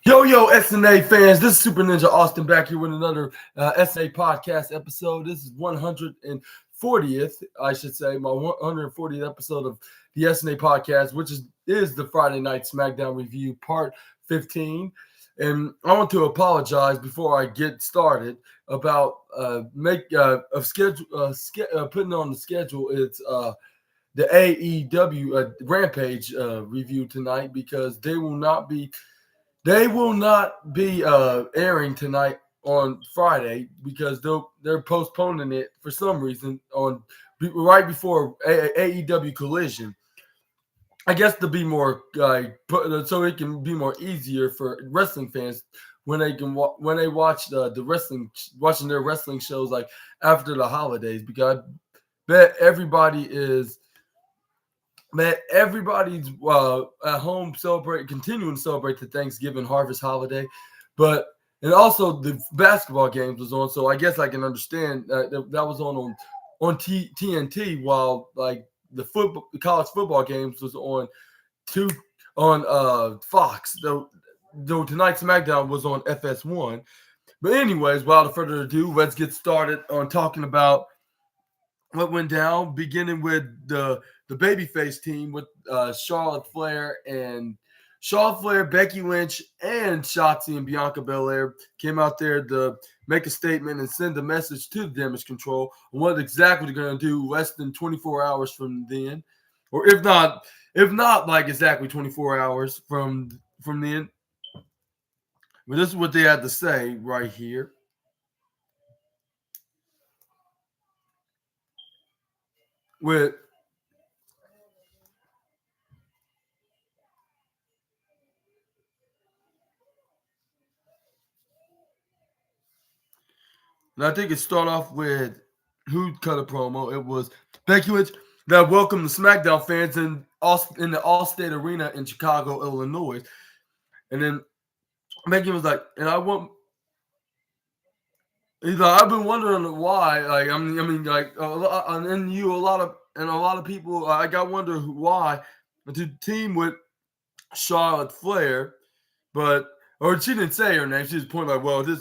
Yo, SNA fans, this is Super Ninja Austin back here with another SNA podcast episode. This is 140th, I should say, my 140th episode of the SNA podcast, which is the Friday Night SmackDown review, part 15. And I want to apologize before I get started about putting on the schedule. It's the AEW Rampage review tonight because they will not be airing tonight on Friday because they're postponing it for some reason on right before AEW Collision. I guess to be more so it can be more easier for wrestling fans when they watch the wrestling watching their wrestling shows like after the holidays, because I bet everybody's at home continuing to celebrate the Thanksgiving harvest holiday, and also the basketball games was on, so I guess I can understand that was on TNT, while like the college football games was on Fox. Though tonight's SmackDown was on FS1. But anyways, without further ado, let's get started on talking about what went down, beginning with the babyface team with Charlotte Flair, Becky Lynch, and Shotzi and Bianca Belair came out there to make a statement and send a message to the Damage Control on what exactly they're going to do less than 24 hours from then, or if not like exactly 24 hours from then. But this is what they had to say right here. And I think it started off with who cut a promo. It was Becky Lynch that welcomed the SmackDown fans in the Allstate Arena in Chicago, Illinois. And then Becky was like, he's like, I've been wondering why. Like, a lot of people. I wonder why to team with Charlotte Flair, or she didn't say her name. She just pointed like, well, this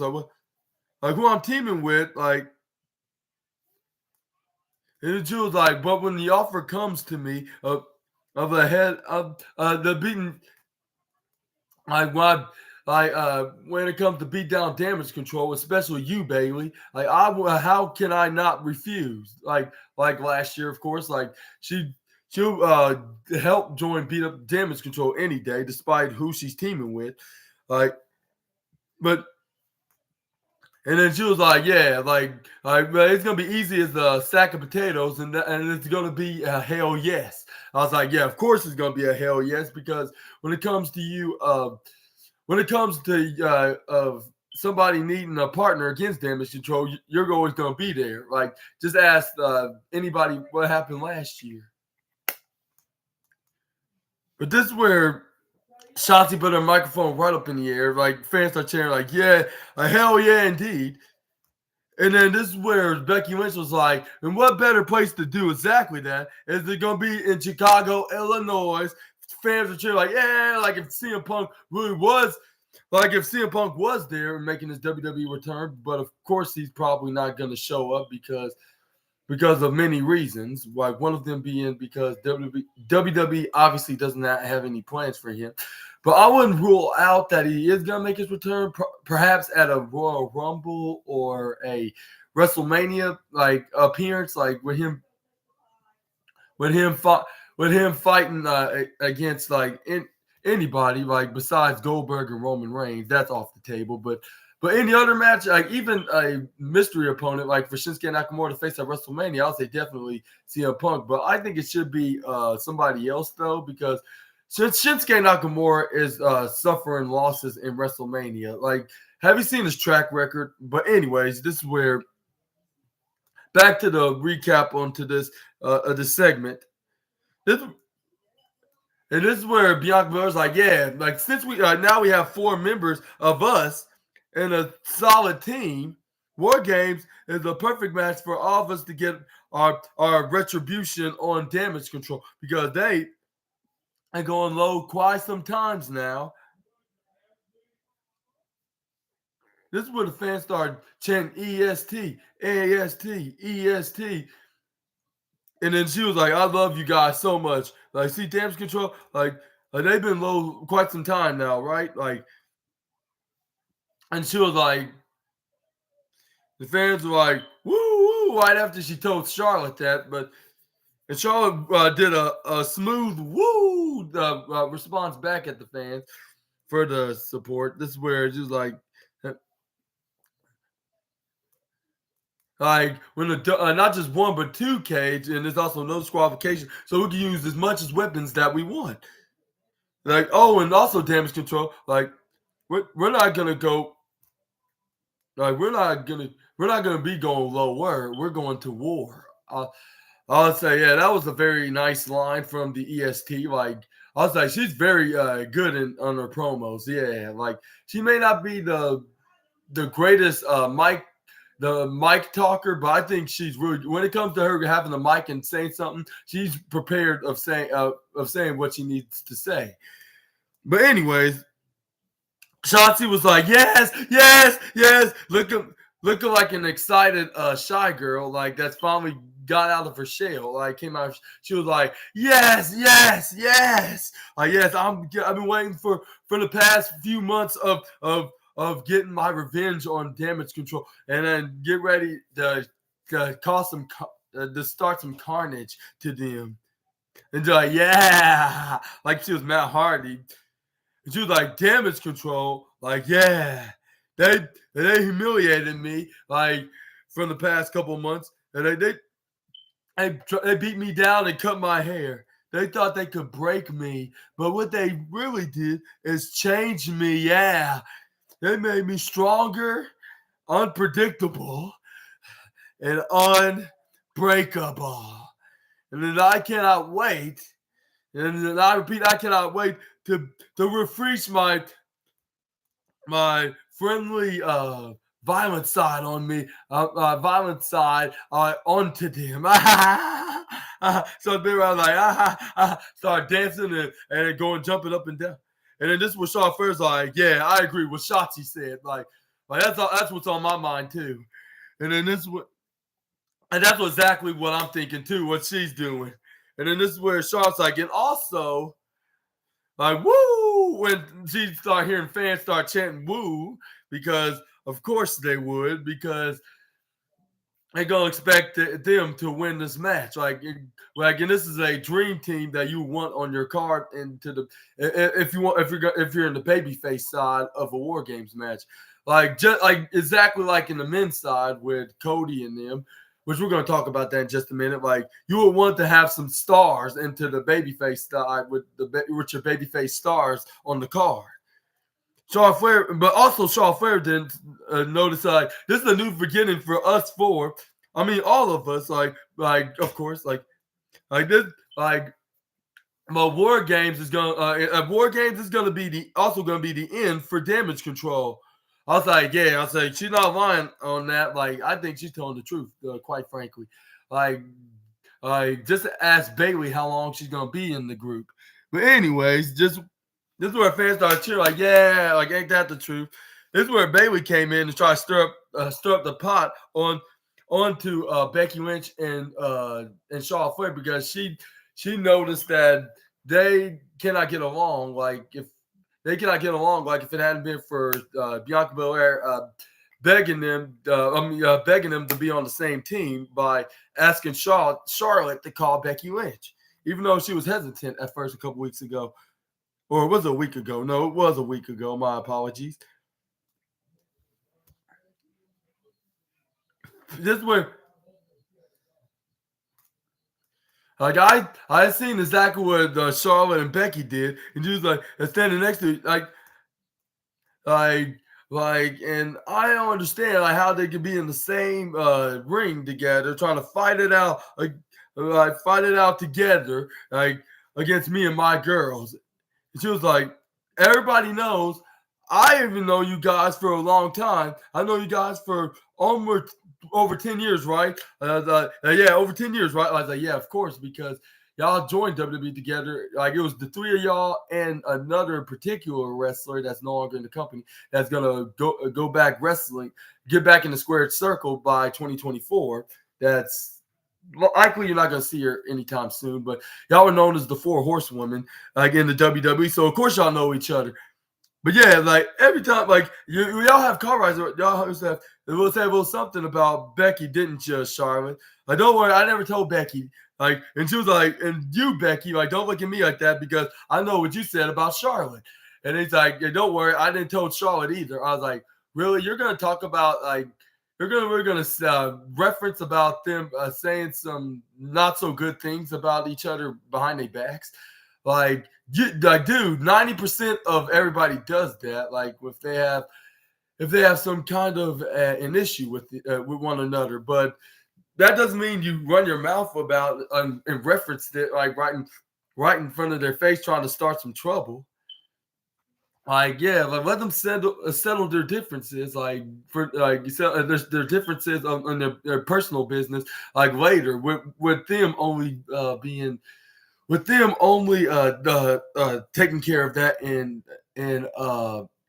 like who I'm teaming with, like. And she was like, but when the offer comes to me of a head of the beating, like when it comes to beat down Damage Control, especially you, Bailey, like how can I not refuse? Like last year, of course, like she'll help join beat up Damage Control any day, despite who she's teaming with, like, but. And then she was like, "Yeah, it's gonna be easy as a sack of potatoes, and it's gonna be a hell yes." I was like, "Yeah, of course it's gonna be a hell yes, because when it comes to you, of somebody needing a partner against Damage Control, you're always gonna be there. Like, just ask anybody what happened last year." But this is where Shotzi put her microphone right up in the air. Like, fans start cheering, like, "Yeah, hell yeah, indeed." And then this is where Becky Lynch was like, and what better place to do exactly that is it going to be in Chicago, Illinois. Fans are cheering like, yeah, like if CM Punk was there and making his WWE return. But of course, he's probably not going to show up because of many reasons. Like one of them being because WWE obviously does not have any plans for him. But I wouldn't rule out that he is going to make his return, perhaps at a Royal Rumble or a WrestleMania like appearance, like with him fighting against like anybody like besides Goldberg and Roman Reigns. That's off the table. But any other match, like even a mystery opponent like for Shinsuke Nakamura to face at WrestleMania, I'll say definitely CM Punk. But I think it should be somebody else though, because since Shinsuke Nakamura is suffering losses in WrestleMania, like, have you seen his track record? But anyways, this is where back to the recap onto this segment. This is where Bianca Belair's like, yeah, like since we now we have 4 members of us and a solid team. War Games is a perfect match for all of us to get our retribution on Damage Control, because they are going low quite sometimes now. This is where the fans started chanting EST, AST, EST. And then she was like, I love you guys so much. Like, see, Damage Control, like they've been low quite some time now, right? Like, and she was like, the fans were like, woo, woo, right after she told Charlotte that. And Charlotte did a smooth woo response back at the fans for the support. This is where she was like when the not just one but two cage, and there's also no disqualification, so we can use as much as weapons that we want. Like, oh, and also Damage Control. Like, we're not gonna go. Like, we're not gonna be going lower. We're going to war. I'll say, yeah, that was a very nice line from the EST. Like, I was like, she's very good on her promos. Yeah, like she may not be the greatest mic talker, but I think she's really, when it comes to her having the mic and saying something, she's prepared of saying what she needs to say. But anyways, Shotzi was like, yes, yes, yes, looking like an excited shy girl, like that's finally got out of her shell. Like came out, she was like, yes, yes, yes, yes. I've been waiting for the past few months of getting my revenge on Damage Control, and then get ready to cause some to start some carnage to them. And they're like, yeah, like she was Matt Hardy. And she was like, Damage Control, like, yeah, they humiliated me like from the past couple of months, and they beat me down and cut my hair. They thought they could break me, but what they really did is change me. Yeah, they made me stronger, unpredictable, and unbreakable. And then I cannot wait. And then I repeat, I cannot wait to refresh my friendly violent side on me, violent side onto them. So they were like, start dancing and going, jumping up and down. And then this was Shaw first, like, yeah, I agree with Shotzi said. Like that's what's on my mind too. And then that's exactly what I'm thinking too, what she's doing. And then this is where Shaw's like, and also, like, woo, when she start hearing fans start chanting woo, because of course they would, because they're gonna expect them to win this match. And this is a dream team that you want on your card, and if you're in the babyface side of a War Games match, just like exactly like in the men's side with Cody and them, which we're going to talk about that in just a minute. Like, you would want to have some stars into the babyface side with your babyface stars on the card. Charlotte Flair, but also Charlotte Flair didn't notice this is a new beginning for us four. I mean, all of us. Like of course, like this, like. War Games is gonna be also gonna be the end for Damage Control. I was like, yeah, I was like, she's not lying on that. Like, I think she's telling the truth, quite frankly. Like just ask Bayley how long she's gonna be in the group. But anyways, this is where fans started cheering, like, yeah, like ain't that the truth? This is where Bayley came in and tried to stir up the pot onto Becky Lynch and Charlotte Flair, because she noticed that they cannot get along. Like if it hadn't been for Bianca Belair begging them to be on the same team by asking Charlotte to call Becky Lynch, even though she was hesitant at first a couple weeks ago. Or was it a week ago? No, it was a week ago. My apologies. This where, like, I seen exactly what Charlotte and Becky did, and she was like standing next to and I don't understand like how they could be in the same ring together, trying to fight it out, together, like against me and my girls. And she was like, everybody knows. I even know you guys for a long time. I know you guys for almost over 10 years, right? Yeah, over 10 years, right? I was like, yeah, of course, because y'all joined WWE together. Like it was the three of y'all and another particular wrestler that's no longer in the company that's gonna go back wrestling, get back in the squared circle by 2024. That's likely you're not gonna see her anytime soon. But y'all were known as the Four Horsewomen, like in the WWE. So of course y'all know each other. But yeah, like every time, like we all have car rides. Y'all always have. We'll say a little something about Becky, didn't you, Charlotte? Like, don't worry, I never told Becky. Like, and she was like, and you, Becky, like, don't look at me like that because I know what you said about Charlotte. And he's like, yeah, don't worry, I didn't tell Charlotte either. I was like, really? You're gonna talk about like, we're gonna reference about them saying some not so good things about each other behind their backs, like. Dude, 90% of everybody does that. Like if they have some kind of an issue with one another, but that doesn't mean you run your mouth about and reference it like right in front of their face, trying to start some trouble. Like like let them settle their differences. Like for like you said, their differences on their personal business. Like later, with them only being. With them only taking care of that and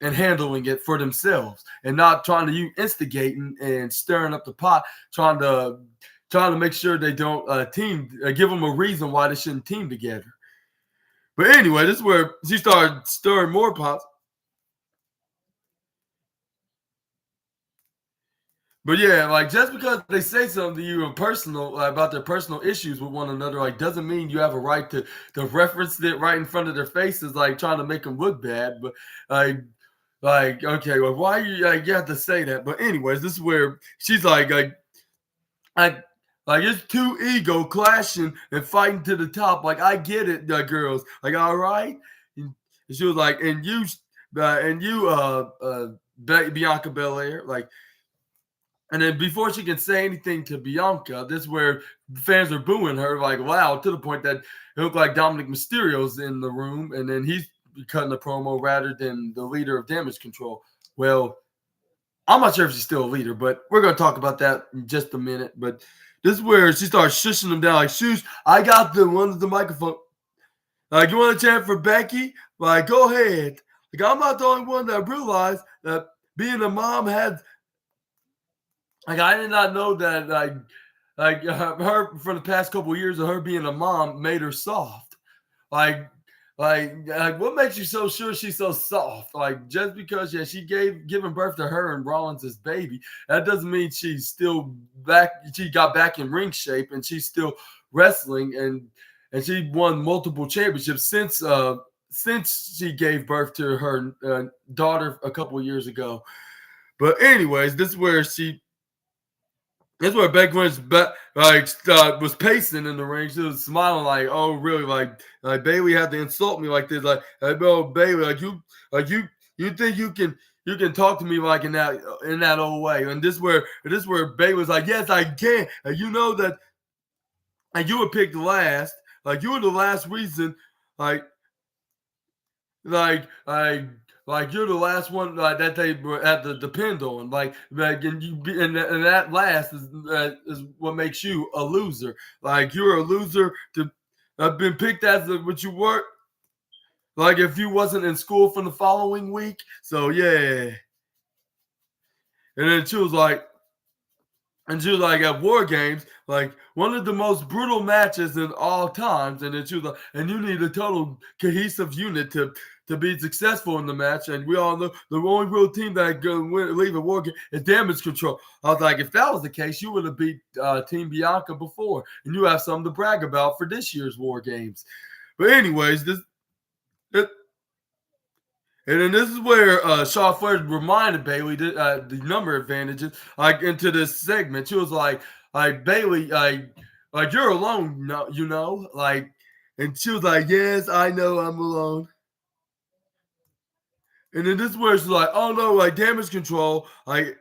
handling it for themselves and not trying to you instigating and stirring up the pot, trying to make sure they don't give them a reason why they shouldn't team together. But anyway, this is where she started stirring more pots. But yeah, like just because they say something to you in personal about their personal issues with one another, like doesn't mean you have a right to reference it right in front of their faces, like trying to make them look bad. But like okay, well, why you have to say that? But anyways, this is where she's like it's two ego clashing and fighting to the top. Like I get it, girls. Like all right, and she was like, and you Bianca Belair, like. And then before she can say anything to Bianca, this is where fans are booing her like loud to the point that it looked like Dominic Mysterio's in the room, and then he's cutting the promo rather than the leader of Damage Control. Well, I'm not sure if she's still a leader, but we're going to talk about that in just a minute. But this is where she starts shushing them down like, "Shush, I got the one with the microphone. Like, you want to chant for Becky? Like, go ahead. Like, I'm not the only one that realized that being a mom had." Like I did not know that her for the past couple of years of her being a mom made her soft. Like what makes you so sure she's so soft? Like just because she given birth to her and Rollins' baby, that doesn't mean she's still back. She got back in ring shape and she's still wrestling and she won multiple championships since she gave birth to her daughter a couple of years ago. But anyways, this is where that's where Becky Lynch was pacing in the ring. She was smiling like, "Oh, really? Like Bailey had to insult me like this? Like, oh, Bailey, you think you can talk to me like in that old way?" And this where Bailey was like, "Yes, I can. And you know that, and you were picked last. Like you were the last reason. Like you're the last one that they had to depend on. And that last is what makes you a loser. Like you're a loser to have been picked as what you were. Like if you wasn't in school for the following week. So yeah." And then she was like, at War Games, like one of the most brutal matches in all times. And then she was like, and you need a total cohesive unit to be successful in the match. And we all know the only real team that can leave a War Game is Damage Control. I was like, if that was the case, you would have beat Team Bianca before, and you have something to brag about for this year's War Games. But anyways, and then this is where Shaw Flair reminded Bailey the number advantages like into this segment. She was like Bailey, like you're alone, you know, like, and she was like, "Yes, I know I'm alone." And then this is where she's like, "Oh no, like Damage Control, like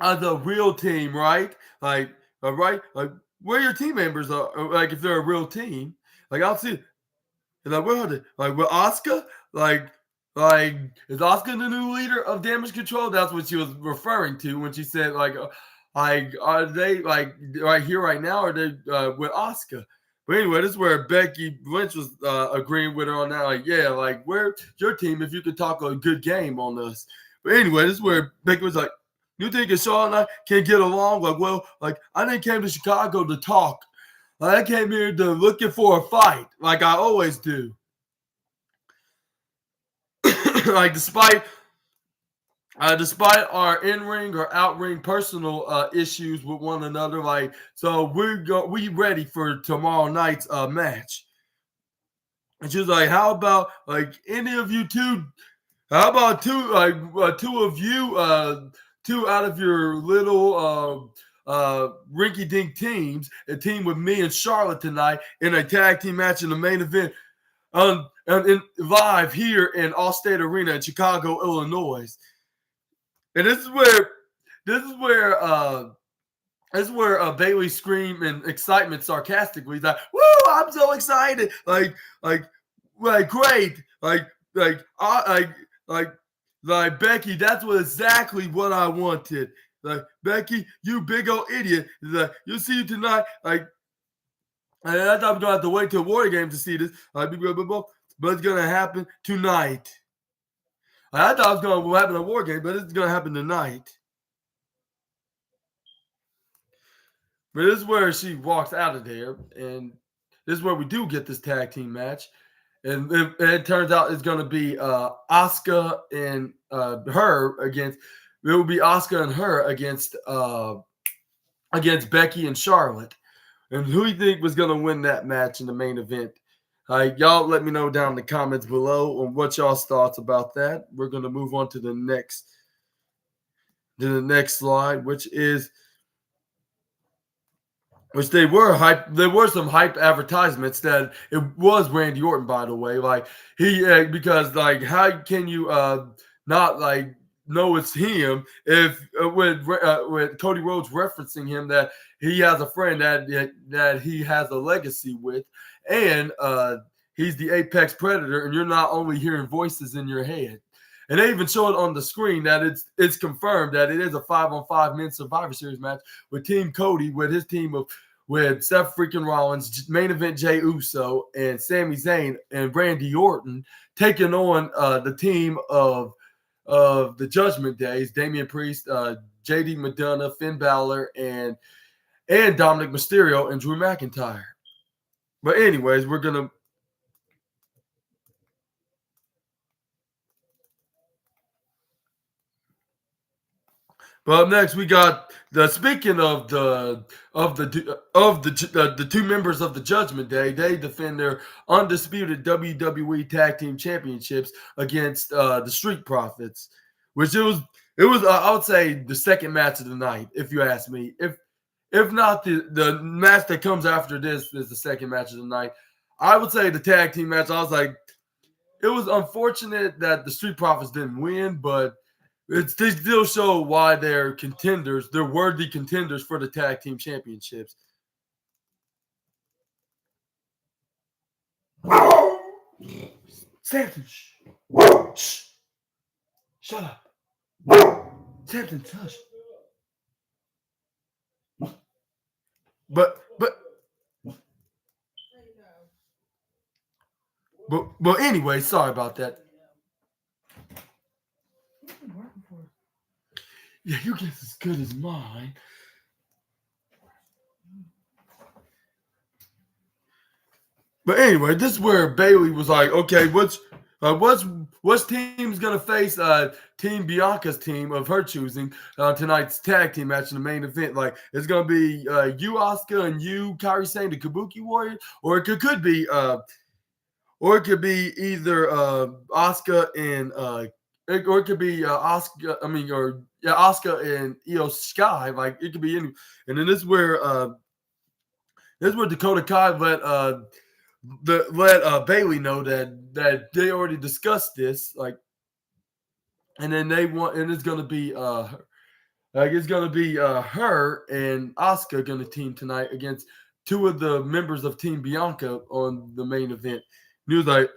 are the real team, right? Like, right, like where your team members are, like if they're a real team, like I'll see." And like, where are they? Like, with Asuka? Like, is Asuka the new leader of Damage Control? That's what she was referring to when she said, like, are they, like, right here, right now, or are they with Asuka? But anyway, this is where Becky Lynch was agreeing with her on that. Like, yeah, like, where's your team if you could talk a good game on us? But anyway, this is where Becky was like, you think Charlotte and I can get along? Like, well, like, I didn't came to Chicago to talk. Like, I came here to looking for a fight, like I always do. Like, despite our in-ring or out-ring personal issues with one another, like, so we ready for tomorrow night's match. And she was like, how about like any of you two? How about two of you, two out of your little rinky-dink teams, a team with me and Charlotte tonight in a tag team match in the main event live here in Allstate Arena in Chicago, Illinois. And this is where Bayley screamed in excitement sarcastically. He's like, "Woo! I'm so excited! Like great! Like Becky, that's exactly what I wanted. Like, Becky, you big old idiot! Like, you'll see you tonight. Like, and I thought we're gonna have to wait till Warrior Games to see this. But it's gonna happen tonight. I thought it was going to happen at War Game, but it's going to happen tonight. But this is where she walks out of there, and this is where we do get this tag team match. And it turns out it's going to be Asuka and her against. It will be Asuka and her against Becky and Charlotte. And who do you think was going to win that match in the main event? Y'all let me know down in the comments below on what y'all's thoughts about that. We're going to move on to the next slide, which there were some hype advertisements that it was Randy Orton, by the way. Like, because like, how can you not like know it's him if with Cody Rhodes referencing him that he has a friend that he has a legacy with, and he's the apex predator, and you're not only hearing voices in your head. And they even showed on the screen that it's confirmed that it is a 5-on-5 men's Survivor Series match with Team Cody, with his team with Seth freaking Rollins, main event Jey Uso, and Sami Zayn and Randy Orton taking on the team of the Judgment Days, Damian Priest, JD McDonough, Finn Balor, and Dominic Mysterio and Drew McIntyre. But anyways, we're gonna. But up next, we got speaking of the two members of the Judgment Day. They defend their undisputed WWE Tag Team Championships against the Street Profits, which it was I would say the second match of the night, if you ask me. If not the match that comes after this is the second match of the night, I would say the tag team match. I was like, it was unfortunate that the Street Profits didn't win, but they still show why they're contenders. They're worthy contenders for the tag team championships. Samson, shh. Shut up. Samson, hush. But anyway, sorry about that. Yeah, your guess as good as mine. But anyway, this is where Bayley was like, okay, what's team's gonna face Team Bianca's team of her choosing tonight's tag team match in the main event? Like, it's gonna be you, Asuka, and you, Kairi Sane, the Kabuki Warriors, or it could be either Asuka and or it could be Asuka. I mean, Asuka and Io Sky. Like, it could be any. And then this is where Dakota Kai let Bayley know that they already discussed this. Like, and then and it's gonna be her and Asuka gonna team tonight against two of the members of Team Bianca on the main event. And he was like,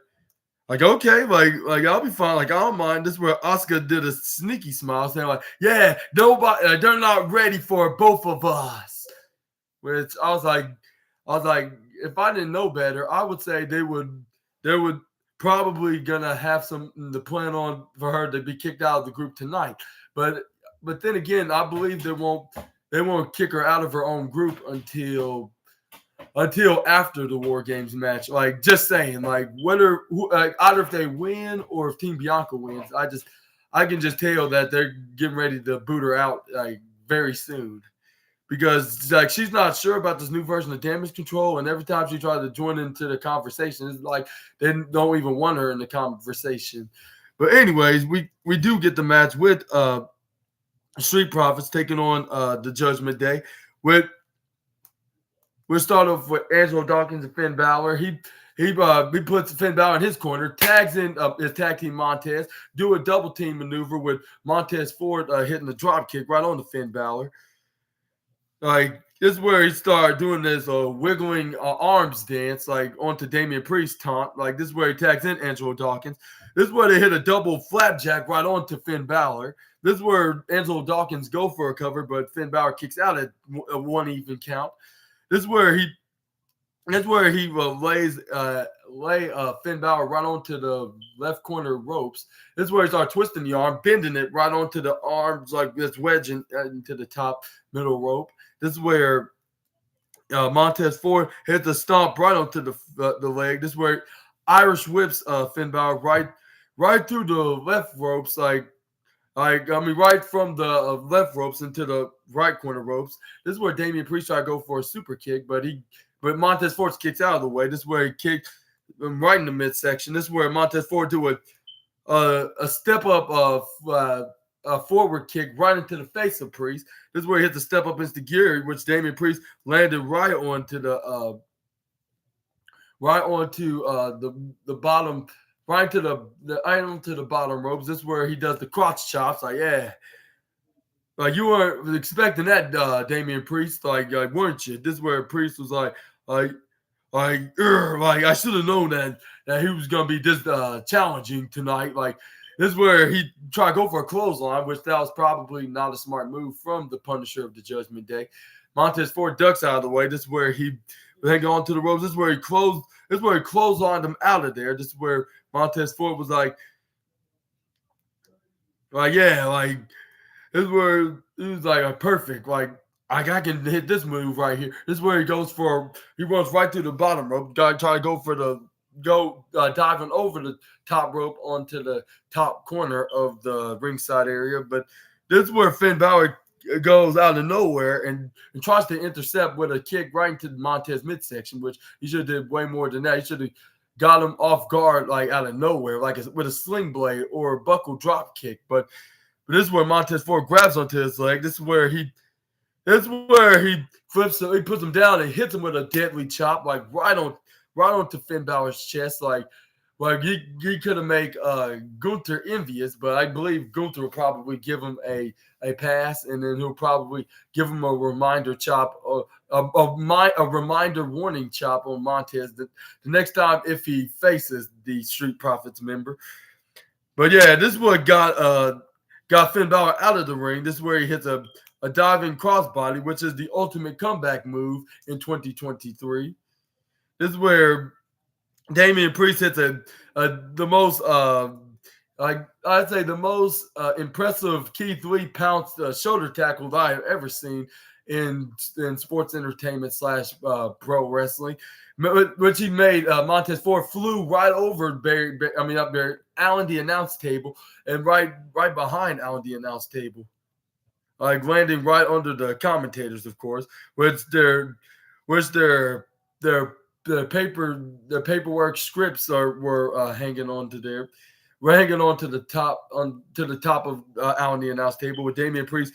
okay, like I'll be fine. Like, I don't mind. This is where Asuka did a sneaky smile, saying like, yeah, nobody, they're not ready for both of us. Which I was like, if I didn't know better, I would say they would probably gonna have some the plan on for her to be kicked out of the group tonight. But then again, I believe they won't kick her out of her own group until after the War Games match. Like, just saying, like, whether either if they win or if Team Bianca wins, I can just tell that they're getting ready to boot her out like very soon. Because like she's not sure about this new version of damage control, and every time she tries to join into the conversation, it's like they don't even want her in the conversation. But anyways, we do get the match with Street Profits taking on the Judgment Day. We'll start off with Angelo Dawkins and Finn Balor. He puts Finn Balor in his corner, tags in his tag team Montez, do a double team maneuver with Montez Ford hitting the drop kick right on the Finn Balor. Like, this is where he started doing this wiggling arms dance, like, onto Damian Priest taunt. Like, this is where he tags in Angelo Dawkins. This is where they hit a double flapjack right onto Finn Balor. This is where Angelo Dawkins go for a cover, but Finn Balor kicks out at a 1 even count. This is where he lays Finn Balor right onto the left corner ropes. This is where he starts twisting the arm, bending it right onto the arms like this, wedging into the top middle rope. This is where Montez Ford hits a stomp right onto the leg. This is where Irish whips Finn Balor right through the left ropes, right from the left ropes into the right corner ropes. This is where Damian Priest tried to go for a super kick, but Montez Ford kicks out of the way. This is where he kicked him right in the midsection. This is where Montez Ford do a step up a forward kick right into the face of Priest. This is where he hits a step up into gear, which Damian Priest landed right onto the bottom, right to the item to the bottom ropes. This is where he does the crotch chops. Like, yeah, like you weren't expecting that, Damian Priest. Like weren't you? This is where Priest was like I should have known that he was gonna be this challenging tonight. Like, this is where he tried to go for a clothesline, which that was probably not a smart move from the Punisher of the Judgment Day. Montez Ford ducks out of the way. This is where he hang on to the ropes. This is where he clotheslined him out of there. This is where Montez Ford was like yeah, like this is where he was like perfect. Like, I can hit this move right here. This is where he runs right through the bottom rope. Try to go for diving over the top rope onto the top corner of the ringside area. But this is where Finn Balor goes out of nowhere and tries to intercept with a kick right into Montez midsection, which he should have did way more than that. He should have got him off guard, like out of nowhere, like with a sling blade or a buckle drop kick. But this is where Montez Ford grabs onto his leg. This is where he flips him, he puts him down and hits him with a deadly chop, like right onto Finn Balor's chest. Like he could have made Gunther envious, but I believe Gunther will probably give him a pass, and then he'll probably give him a reminder chop, a reminder warning chop on Montez the next time if he faces the Street Profits member. But yeah, this is what got Finn Balor out of the ring. This is where he hits a diving crossbody, which is the ultimate comeback move in 2023. This is where Damian Priest hits the most I'd say the most impressive Keith Lee pounced shoulder tackle that I have ever seen in sports entertainment / pro wrestling, which he made. Montez Ford flew right over Alan the announce table, and right behind Alan the announce table, like landing right under the commentators, of course, which their paperwork scripts were hanging on to there. We're hanging on to the top of Alan the announce table with Damian Priest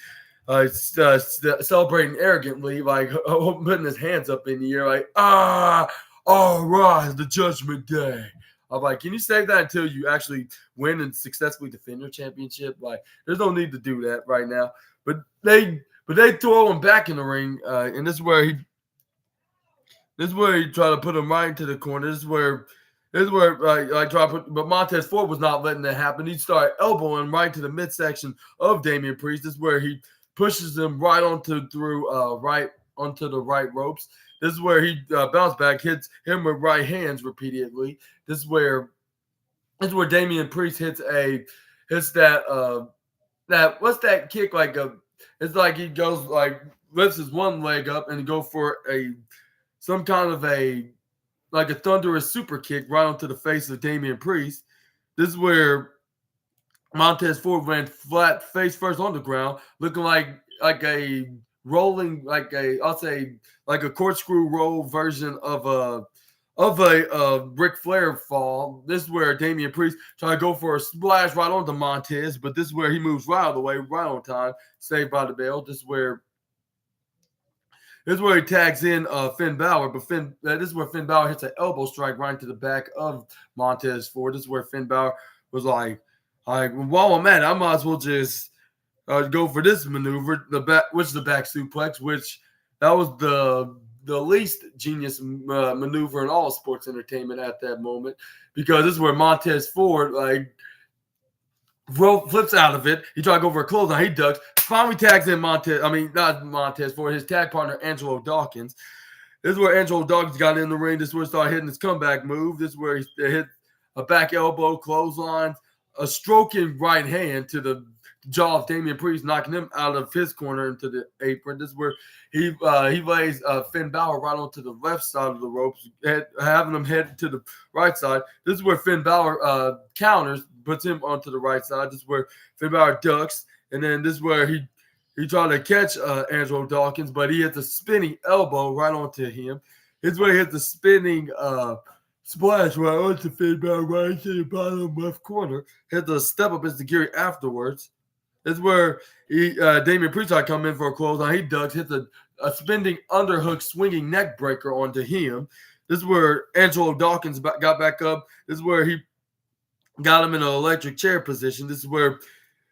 celebrating arrogantly, like putting his hands up in the air, like all rise the Judgment Day. I'm like, can you save that until you actually win and successfully defend your championship? Like, there's no need to do that right now. But they throw him back in the ring, and this is where he tried to put him right into the corner. This is where but Montez Ford was not letting that happen. He started elbowing right to the midsection of Damian Priest. This is where he pushes him right onto the right ropes. This is where he bounced back, hits him with right hands repeatedly. This is where Damian Priest hits that what's that kick like a it's like he goes like lifts his one leg up and go for some kind of a like a thunderous super kick right onto the face of Damian Priest. This is where Montez Ford ran flat face first on the ground, looking like a rolling I'll say like a corkscrew roll version of a Ric Flair fall. This is where Damian Priest tried to go for a splash right onto Montez, but this is where he moves right out of the way, right on time, saved by the bell. This is where he tags in Finn Balor, but this is where Finn Balor hits an elbow strike right into the back of Montez Ford. This is where Finn Balor was like while I'm at it, I might as well just go for this maneuver, which is the back suplex, which that was the least genius maneuver in all sports entertainment at that moment, because this is where Montez Ford flips out of it. He tried to go for a clothesline. He ducks. Finally tags in not Montez Ford, his tag partner, Angelo Dawkins. This is where Angelo Dawkins got in the ring. This is where he started hitting his comeback move. This is where he hit a back elbow, clothesline, a stroking right hand to the jaw of Damian Priest, knocking him out of his corner into the apron. This is where he lays Finn Balor right onto the left side of the ropes, having him head to the right side. This is where Finn Balor counters, puts him onto the right side. This is where Finn Balor ducks, and then this is where he tried to catch Angelo Dawkins, but he hits a spinning elbow right onto him. This is where he hits the spinning splash right onto Finn Balor right into the bottom left corner. Hit the step up as the Geary afterwards. This is where Damian Priest tried to come in for a clothesline. He ducks, hits a spinning underhook swinging neck breaker onto him. This is where Angelo Dawkins got back up. This is where he got him in an electric chair position. This is where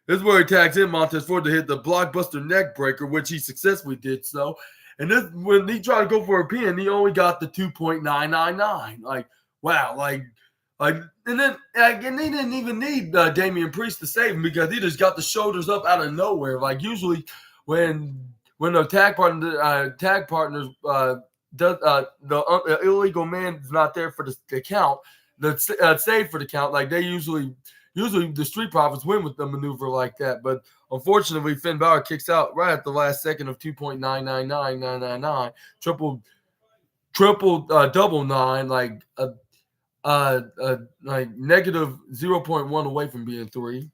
he tags in Montez Ford to hit the blockbuster neck breaker, which he successfully did so. And this, when he tried to go for a pin, he only got the 2.999. Like, wow, and then they didn't even need Damian Priest to save him, because he just got the shoulders up out of nowhere. Like, usually when the tag partners the illegal man is not there for the count, the save for the count. Like, they usually the Street Profits win with the maneuver like that. But unfortunately, Finn Balor kicks out right at the last second of 2.999999, triple double nine, like negative 0.1 away from being 3.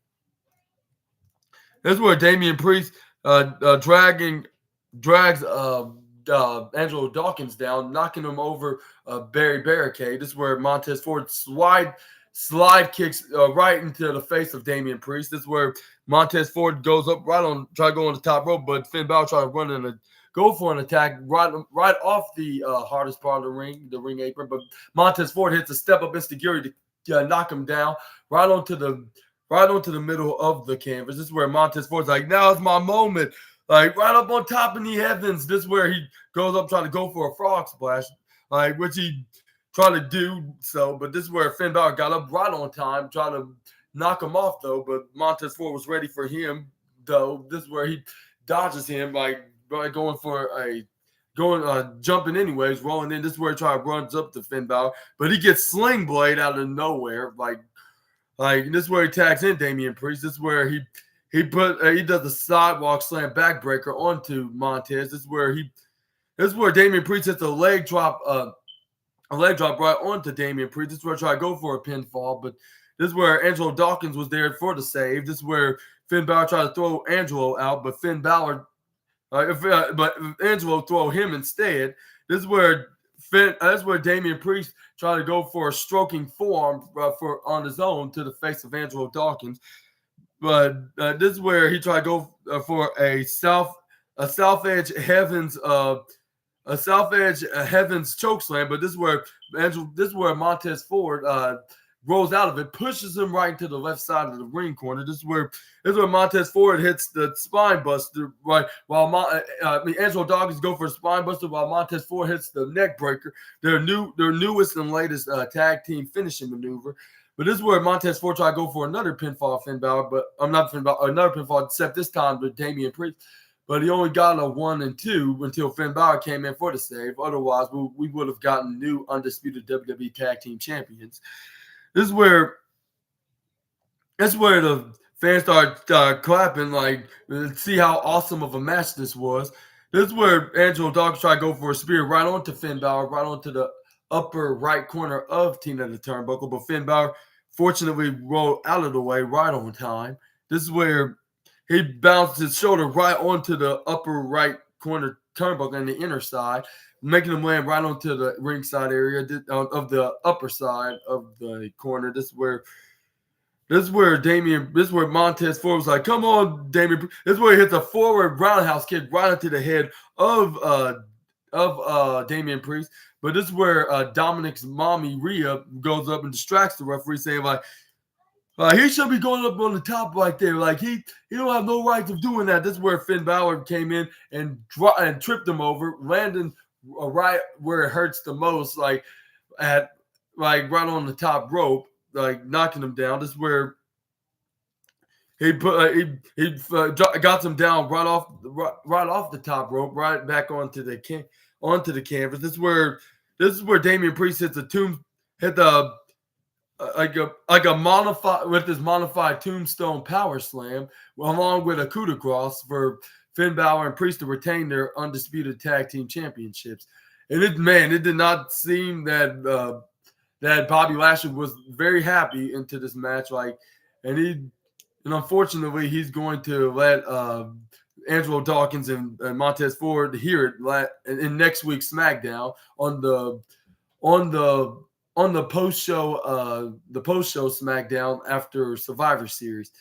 This is where Damian Priest drags Angelo Dawkins down, knocking him over barricade. This is where Montez Ford slide kicks right into the face of Damian Priest. This is where Montez Ford goes up try to go on the top rope, but Finn Balor try to go for an attack right off the hardest part of the ring apron. But Montez Ford hits a step up Instigiri to knock him down right onto the middle of the canvas. This is where Montez Ford's like, now is my moment. Like, right up on top in the heavens. This is where he goes up trying to go for a frog splash, like, which he tried to do so. But this is where Finn Balor got up right on time, trying to knock him off, though. But Montez Ford was ready for him, though. This is where he dodges him, jumping anyways, rolling in. This is where he runs up to Finn Balor, but he gets Sling Blade out of nowhere. Like this is where he tags in Damian Priest. This is where he does the sidewalk slam backbreaker onto Montez. This is where Damian Priest hits a leg drop right onto Damian Priest. This is where I try to go for a pinfall, but this is where Angelo Dawkins was there for the save. This is where Finn Balor tried to throw Angelo out, but but Angelo throw him instead. This is where Damian Priest tried to go for a stroking forearm on his own to the face of Angelo Dawkins. But this is where he tried to go for a South Edge Heavens chokeslam. But this is where Montez Ford rolls out of it, pushes him right into the left side of the ring corner. This is where Montez Ford hits the spine buster, right? While Angelo Dawkins go for a spine buster, while Montez Ford hits the neck breaker, their newest and latest tag team finishing maneuver. But this is where Montez Ford tried to go for another pinfall, another pinfall, except this time with Damian Priest. but he only got a 1 and 2 until Finn Balor came in for the save. Otherwise, we would have gotten new undisputed WWE Tag Team Champions. This is where the fans start clapping, like, see how awesome of a match this was. This is where Angelo Dawkins tried to go for a spear right onto Finn Balor, right onto the upper right corner of Tina the Turnbuckle, but Finn Balor fortunately rolled out of the way right on time. This is where he bounced his shoulder right onto the upper right corner turnbuckle on the inner side, making him land right onto the ringside area of the upper side of the corner. This is where Montez Ford was like, "Come on, Damian." This is where he hits a forward roundhouse kick right into the head of Damian Priest. But this is where Dominic's mommy Rhea goes up and distracts the referee, saying like, he should be going up on the top right there. Like he don't have no right of doing that. This is where Finn Balor came in and tripped him over, landing right where it hurts the most, right on the top rope, like knocking him down. This is where he got him down right off the top rope, right back onto the canvas. This is where Damian Priest hit the modified tombstone power slam, along with a coup de grace for Finn Balor and Priest to retain their undisputed tag team championships. And it did not seem that Bobby Lashley was very happy into this match. And unfortunately, he's going to let Angelo Dawkins and Montez Ford hear it in next week's SmackDown on the post-show SmackDown after Survivor Series.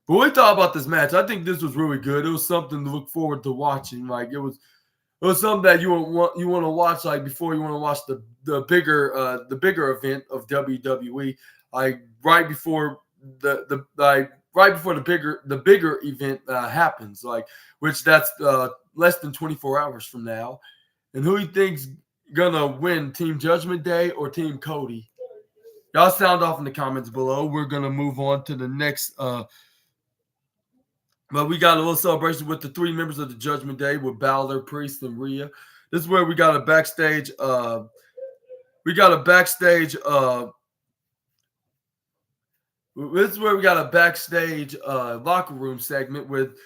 But what we thought about this match, I think this was really good. It was something to look forward to watching. Like it was something that you want to watch, like before you want to watch the bigger event of WWE, like right before the bigger event happens, like which that's less than 24 hours from now. And who you think's gonna win, Team Judgment Day or Team Cody? Y'all sound off in the comments below. We're gonna move on to the next but we got a little celebration with the three members of the Judgment Day with Balor, Priest, and Rhea. This is where we got a backstage locker room segment with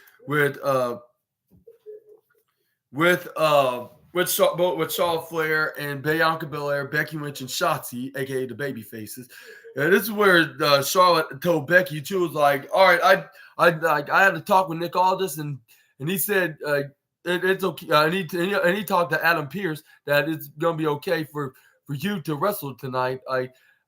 Charlotte Flair and Bianca Belair, Becky Lynch, and Shotzi, aka the baby faces. And this is where Charlotte told Becky, she was like, "All right, I had to talk with Nick Aldis, and he said it's okay. And he talked to Adam Pearce that it's gonna be okay for you to wrestle tonight.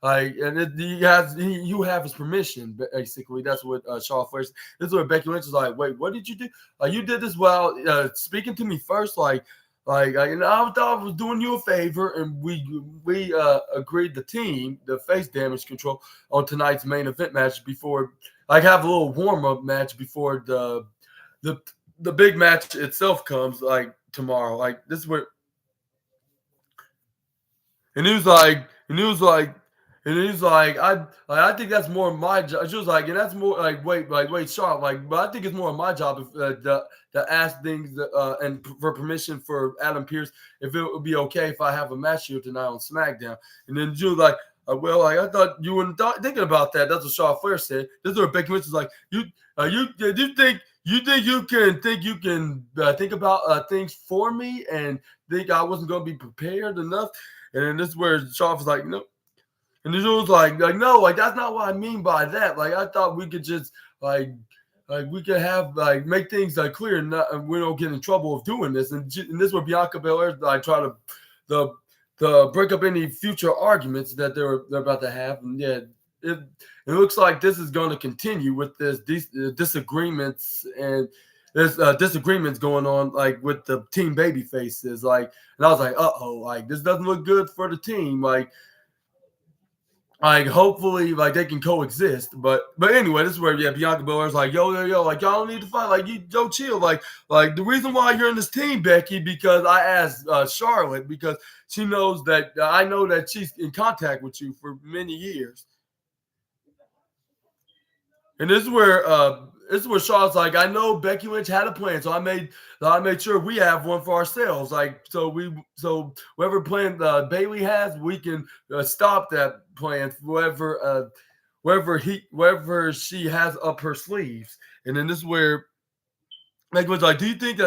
You have his permission, basically." That's what Charlotte Flair said. This is where Becky Lynch was like, "Wait, what did you do? You did this while speaking to me first, I thought I was doing you a favor, and we agreed the face damage control on tonight's main event match before have a little warm up match before the big match itself comes tomorrow. This is where." And he was like, I think that's more of my job. She was like, and that's more wait, Charlotte, but I think it's more of my job to ask things and for permission for Adam Pearce if it would be okay if I have a match here tonight on SmackDown. And then she was like, I thought you weren't thinking about that. That's what Charlotte Flair said. This is where Becky Lynch was like, you think you can think about things for me and think I wasn't going to be prepared enough? And then this is where Charlotte was like, no. And the dude was like, no, that's not what I mean by that. I thought we could just we could have make things clear and we don't get in trouble of doing this. And this is where Bianca Belair try to break up any future arguments that they're about to have. And yeah, it looks like this is going to continue with these disagreements and there's disagreements going on with the team baby faces. And I was like, this doesn't look good for the team. Hopefully they can coexist, but anyway, this is where Bianca Belair's like, yo, y'all don't need to fight, you chill, the reason why you're in this team, Becky, because I asked Charlotte because she knows that I know that she's in contact with you for many years, and this is where this is where Charlotte's like, I know Becky Lynch had a plan, so I made sure we have one for ourselves. Like, so whatever plan Bailey has, we can stop that plan. Wherever she has up her sleeves. And then this is where Meg was like, do you think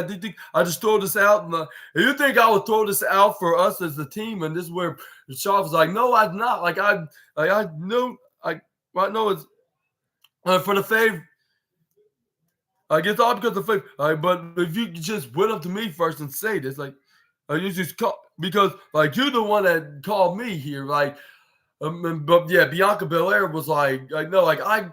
I just throw this out? And you think I would throw this out for us as a team? And this is where Charlotte was like, no, I'm not. I know it's for the favor. Like, it's all because of favor. But if you just went up to me first and say this, like, you just call, because like you're the one that called me here, like. But yeah, Bianca Belair was like no, I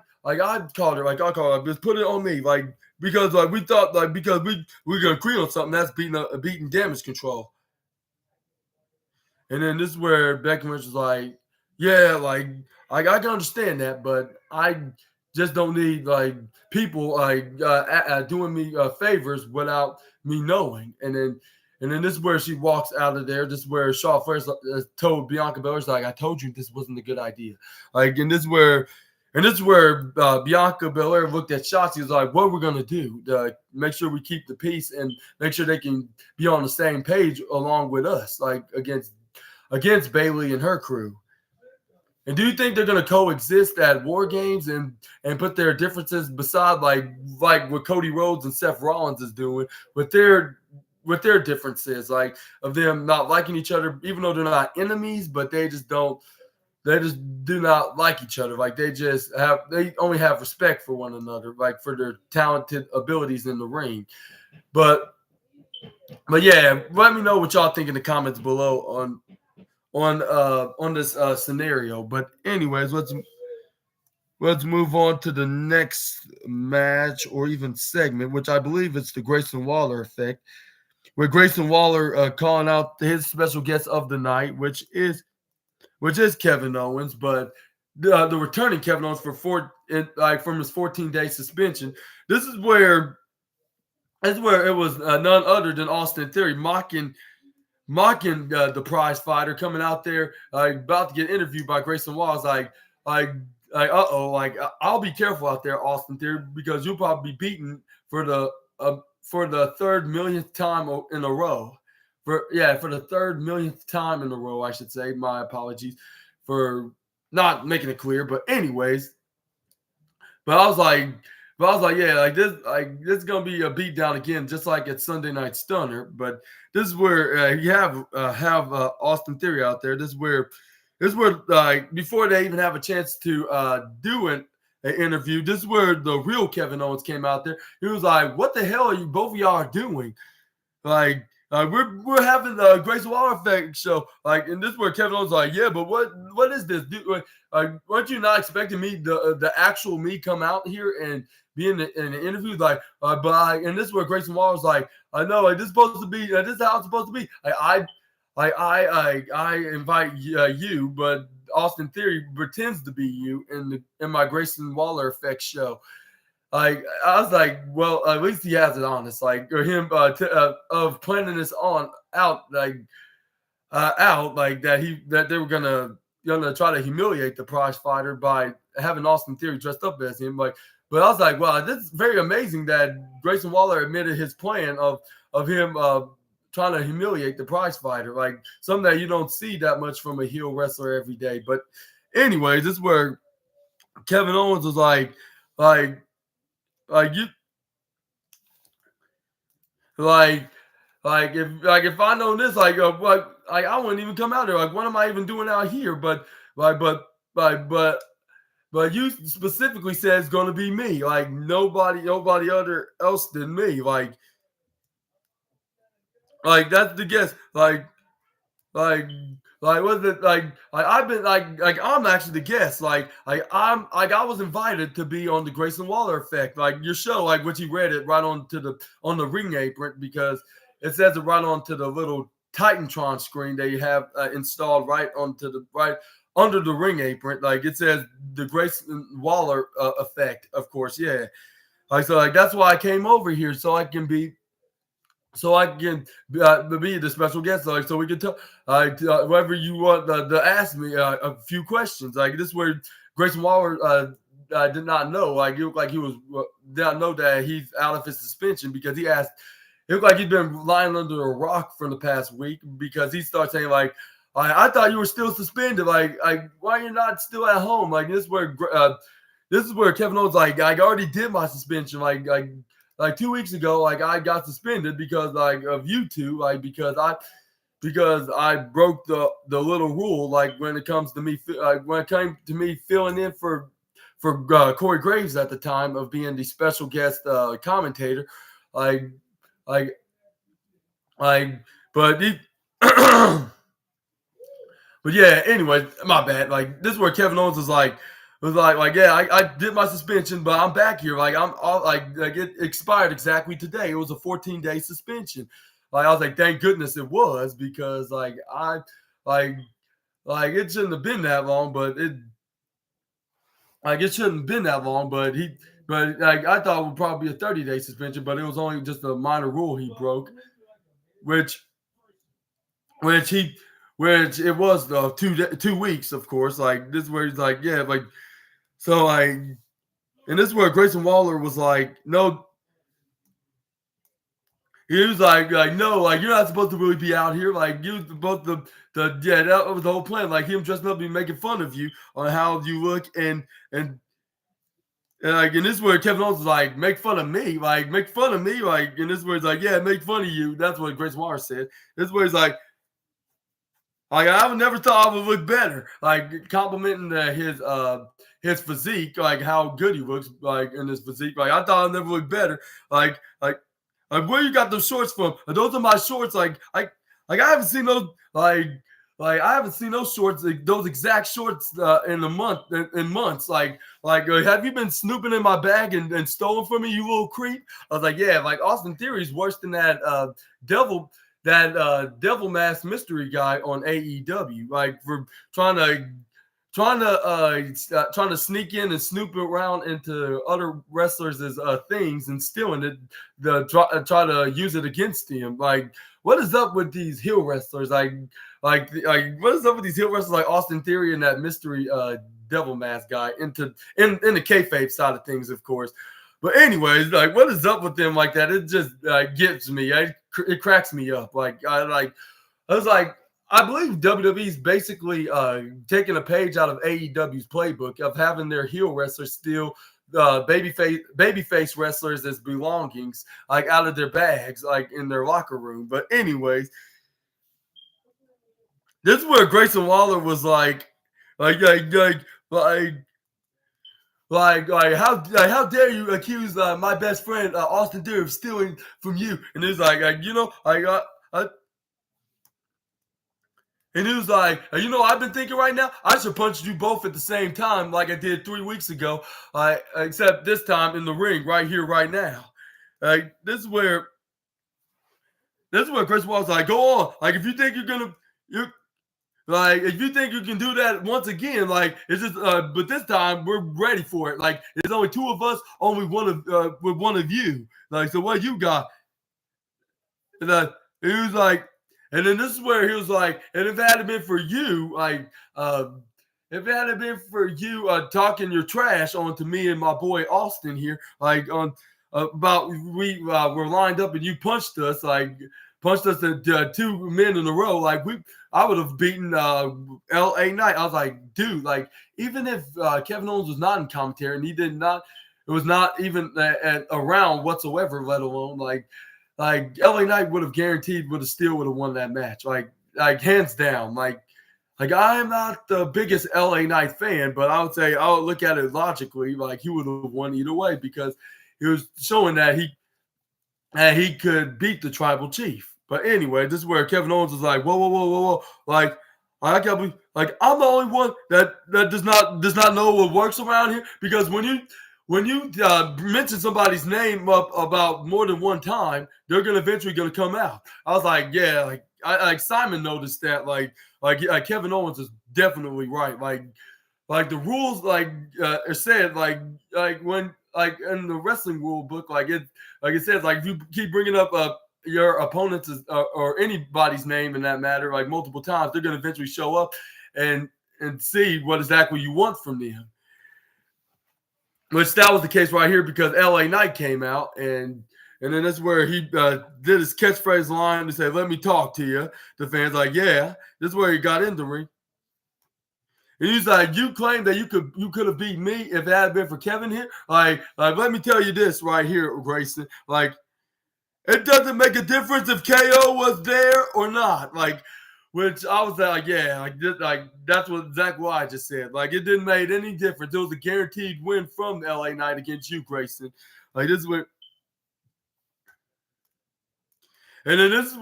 called her, like I called her, just put it on me, like because like we thought like because we gonna agree on something that's beating damage control. And then this is where Becky Lynch was like, yeah, like I can understand that, but I just don't need like people like doing me favors without me knowing. And then this is where she walks out of there. This is where Shaw first told Bianca Belair, like, I told you this wasn't a good idea. Like, and this is where Bianca Belair looked at Shotzi. Was like, what we're gonna do to make sure we keep the peace and make sure they can be on the same page along with us, like against Bailey and her crew. And do you think they're gonna coexist at War Games and put their differences beside like what Cody Rhodes and Seth Rollins is doing with their differences, like of them not liking each other, even though they're not enemies, but they just do not like each other. Like they only have respect for one another, like for their talented abilities in the ring. But yeah, let me know what y'all think in the comments below on this scenario. But anyways, let's move on to the next match or even segment, which I believe it's the Grayson Waller effect, with Grayson Waller calling out his special guest of the night, which is Kevin Owens, but the returning Kevin Owens from his 14-day suspension. This is where it was none other than Austin Theory mocking the prize fighter, coming out there about to get interviewed by Grayson Waller. I'll be careful out there, Austin Theory, because you'll probably be beaten for the third millionth time in a row. For the third millionth time in a row, I should say. My apologies for not making it clear. But anyways, I was like, yeah, this is gonna be a beatdown again, just like at Sunday Night Stunner. But this is where you have Austin Theory out there. This is where before they even have a chance to do an interview, this is where the real Kevin Owens came out there. He was like, what the hell are you both of y'all are doing? Like, we're having the Grayson Waller effect show. Like, and this is where Kevin Owens was like, yeah, but what is this? Weren't you not expecting me, the actual me, come out here and be in an interview? Like, and this is where Grayson Waller was like, I know, like, this is supposed to be, this is how it's supposed to be. I invite you, but Austin Theory pretends to be you in my Grayson Waller effect show. Like, I was like, well, at least he has it honest, like, or him of planning this out that they were gonna try to humiliate the prize fighter by having Austin Theory dressed up as him. Like, but I was like, wow, this is very amazing that Grayson Waller admitted his plan of him trying to humiliate the prize fighter, like something that you don't see that much from a heel wrestler every day. But anyways, this is where Kevin Owens was like if I know this, I wouldn't even come out there. Like, what am I even doing out here? But you specifically said it's going to be me. Like, nobody other else than me. Like that's the guess. Was it I've been I'm actually the guest. I was invited to be on the Grayson Waller effect, like your show, like which he read it right on the ring apron, because it says it right onto the little Titantron screen they have installed right under the ring apron. Like, it says the Grayson Waller effect, of course. Yeah. That's why I came over here, so I can be the special guest, so we can talk, whatever you want to ask me a few questions. Like, this is where Grayson Waller did not know. Like it looked like he was did not know that he's out of his suspension because he asked. It looked like he'd been lying under a rock for the past week because he started saying like, I thought you were still suspended. Like why you're not still at home? Like this is where Kevin Owens like I already did my suspension. Like 2 weeks ago, like I got suspended because like of you two, like because I broke the little rule. Like when it comes to me, when it came to me filling in for Corey Graves at the time of being the special guest commentator, like but he. But yeah, anyway, my bad. Like this is where Kevin Owens was like, yeah, I did my suspension, but I'm back here. Like I'm all like it expired exactly today. It was a 14-day suspension. Like I was like, thank goodness it was because like it shouldn't have been that long, but it shouldn't have been that long, but like I thought it would probably be a 30-day suspension, but it was only just a minor rule he broke, which it was 2 weeks, of course. Like this is where he's like, yeah, like so like, and this is where Grayson Waller was like, no, he was like no, like you're not supposed to really be out here. Like you supposed to yeah, that was the whole plan. Like him dressing up and making fun of you on how you look and like, and this is where Kevin Owens was like, make fun of me, like make fun of me, like, and this is where he's like, yeah, make fun of you. That's what Grayson Waller said. This is where he's like I would never thought I would look better. Like complimenting his physique, like how good he looks like in his physique. Like I thought I'd never look better. Like where you got those shorts from? Those are my shorts. Like I haven't seen those like I haven't seen those shorts, like, those exact shorts in months. Like have you been snooping in my bag and stolen from me, you little creep? I was like, yeah, like Austin Theory's worse than that devil mask mystery guy on AEW, like for trying to sneak in and snoop around into other wrestlers' things and stealing it, try to use it against him. Like, what is up with these heel wrestlers? Like what is up with these heel wrestlers like Austin Theory and that mystery devil mask guy in the kayfabe side of things, of course. But anyways, like, what is up with them like that? It just gets me. It cracks me up. I was like, I believe WWE's basically taking a page out of AEW's playbook of having their heel wrestlers steal babyface wrestlers as belongings, like out of their bags, like in their locker room. But anyways, this is where Grayson Waller was like how dare you accuse my best friend Austin Theory of stealing from you? And he's like and he was like, I've been thinking right now, I should punch you both at the same time like I did 3 weeks ago, except this time in the ring right here, right now. Like this is where Chris Wall's like, go on. Like if you think if you think you can do that once again, like it's just, but this time we're ready for it. Like there's only 2 of us, only one of you. Like so, what you got? And he was like, and then this is where he was like, and if it hadn't been for you, talking your trash onto me and my boy Austin here, like on about we were lined up and you punched us at 2 men in a row. Like I would have beaten LA Knight. I was like, dude, like even if Kevin Owens was not in commentary and it was not even around whatsoever, let alone like LA Knight would have won that match. Like hands down. Like I am not the biggest LA Knight fan, but I would say I would look at it logically, like he would have won either way because he was showing that he could beat the tribal chief. But anyway, this is where Kevin Owens was like, whoa. Like, I can't believe, like, I'm the only one that does not know what works around here. Because when you mention somebody's name up about more than one time, they're eventually gonna come out. I was like, yeah, like Simon noticed that, like Kevin Owens is definitely right. Like the rules, are said, when in the wrestling rule book, it says, like if you keep bringing up your opponent's or anybody's name in that matter, like multiple times, they're gonna eventually show up and see what exactly you want from them. which that was the case right here because LA Knight came out and then that's where he did his catchphrase line to say, "Let me talk to you." The fans like, "Yeah." This is where he got in the ring. And he's like, "You claim that you could have beat me if it had been for Kevin here. Like, let me tell you this right here, Grayson. Like, it doesn't make a difference if KO was there or not." Like, which I was like, yeah, like that's what exactly what I just said. Like, it didn't make any difference. It was a guaranteed win from LA Knight against you, Grayson. Like, this is where, and then this is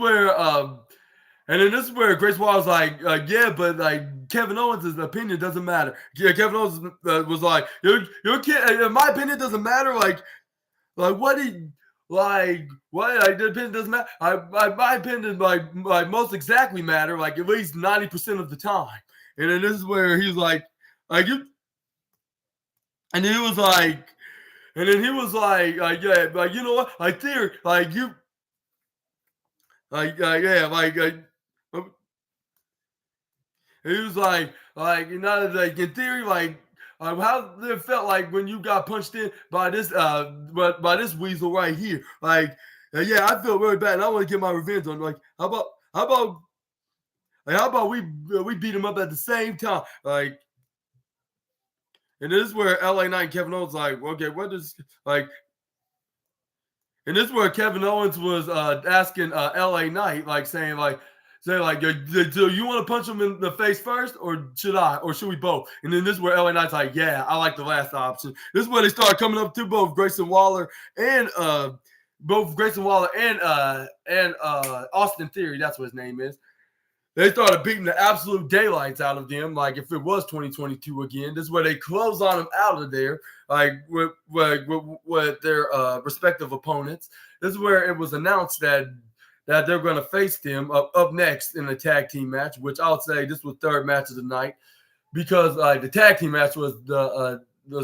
where, Grace Waller was like, yeah, but like Kevin Owens' opinion doesn't matter. Yeah, Kevin Owens was like, your kid, in my opinion, doesn't matter. Like what he what the opinion doesn't matter. My opinion like most exactly matter like at least 90% of the time. And then this is where he's like you, and he was like, and then he was like yeah, like you know what, like theory, like you, yeah, he was you know, like in theory, how it felt like when you got punched in by by this weasel right here. Yeah, I feel really bad, and I want to get my revenge on. Like, how about we beat him up at the same time? Like, and this is where LA Knight and Kevin Owens like, okay, what is like. And this is where Kevin Owens was asking LA Knight, like saying, do you want to punch him in the face first, or should I, or should we both? And then this is where LA Knight's like, yeah, I like the last option. This is where they started coming up to both Grayson Waller and Austin Theory. That's what his name is. They started beating the absolute daylights out of them, like if it was 2022 again. This is where they close on them out of there, like with their respective opponents. This is where it was announced that they're going to face them up next in the tag team match, which I would say this was third match of the night because the tag team match was the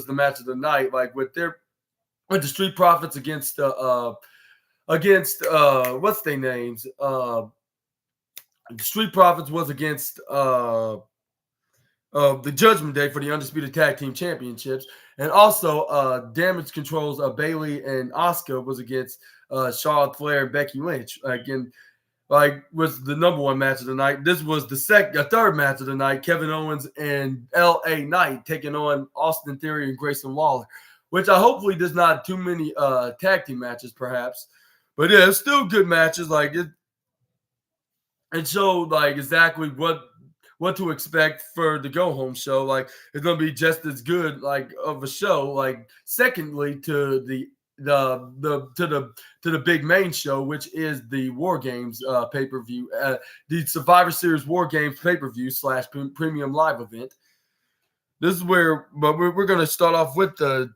match of the night, like with the Street Profits against what's their names. The Street Profits was against the Judgment Day for the Undisputed Tag Team Championships. And also Damage Control's Bailey and Asuka was against Charlotte Flair and Becky Lynch. Again, was the number one match of the night. This was the third match of the night. Kevin Owens and LA Knight taking on Austin Theory and Grayson Waller, which I hopefully does not too many tag team matches, perhaps. But yeah, it's still good matches. And showed exactly what to expect for the go home show. Like, it's gonna be just as good of a show. Secondly to the big main show, which is the War Games pay-per-view, the Survivor Series War Games pay-per-view / premium live event. This is where, but we're gonna start off with the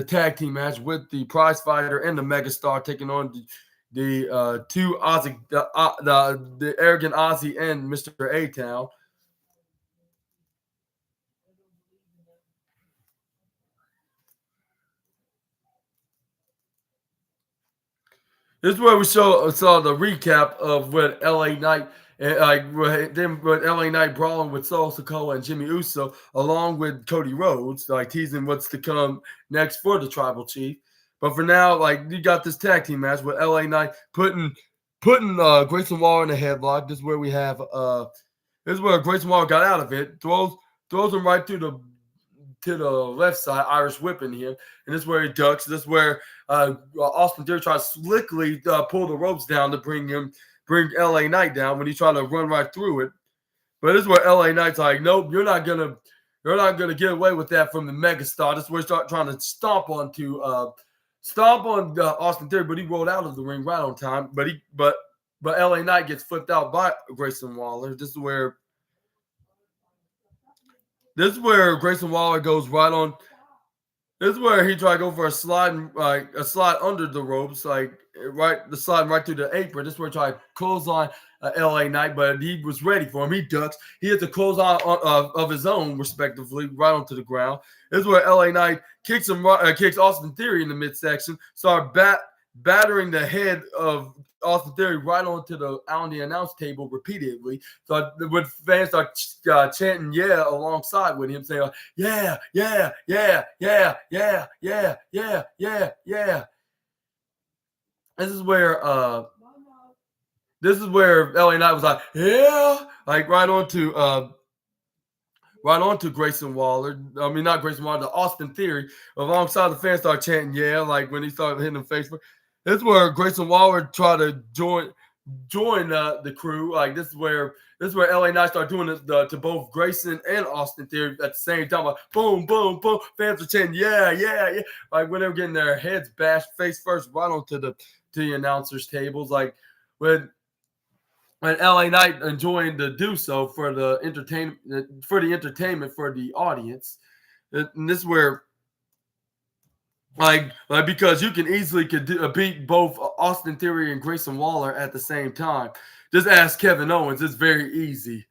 tag team match with the prize fighter and the megastar taking on the two Aussie, the arrogant Aussie and Mr. A-Town. This is where we saw the recap of what LA Knight with LA Knight brawling with Solo Sikoa and Jimmy Uso, along with Cody Rhodes, teasing what's to come next for the Tribal Chief. But for now, you got this tag team match with LA Knight putting Grayson Waller in a headlock. This is where we have this is where Grayson Waller got out of it, throws him right to the left side, Irish whipping him, and this is where he ducks. This is where Austin Theory tries to slickly pull the ropes down to bring LA Knight down when he tried to run right through it. But this is where LA Knight's like, nope, you're not gonna get away with that from the megastar. This is where he started trying to stomp on Austin Theory, but he rolled out of the ring right on time. But LA Knight gets flipped out by Grayson Waller. This is where Grayson Waller goes right on. This is where he tried to go for a slide under the ropes, the slide right through the apron. This is where he tried to close on LA Knight, but he was ready for him. He ducks. He hits a close on of his own, respectively, right onto the ground. This is where LA Knight kicks Austin Theory in the midsection. battering the head of Austin Theory right on the announce table repeatedly. So when fans start chanting "yeah" alongside with him, saying "yeah, yeah, yeah, yeah, yeah, yeah, yeah, yeah, yeah." This is where LA Knight was like, "Yeah," like right onto Grayson Waller. I mean, not Grayson Waller, the Austin Theory. Alongside the fans start chanting, "Yeah," like when he started hitting him face. This is where Grayson Waller tried to join the crew. Like this is where LA Knight start doing this to both Grayson and Austin Theory at the same time. Like boom, boom, boom. Fans are chanting, "Yeah, yeah, yeah!" Like when they were getting their heads bashed face first right onto the announcers' tables. Like when LA Knight enjoying to do so for the entertainment for the audience. And this is where like because you can easily beat both Austin Theory and Grayson Waller at the same time. Just ask Kevin Owens. It's very easy.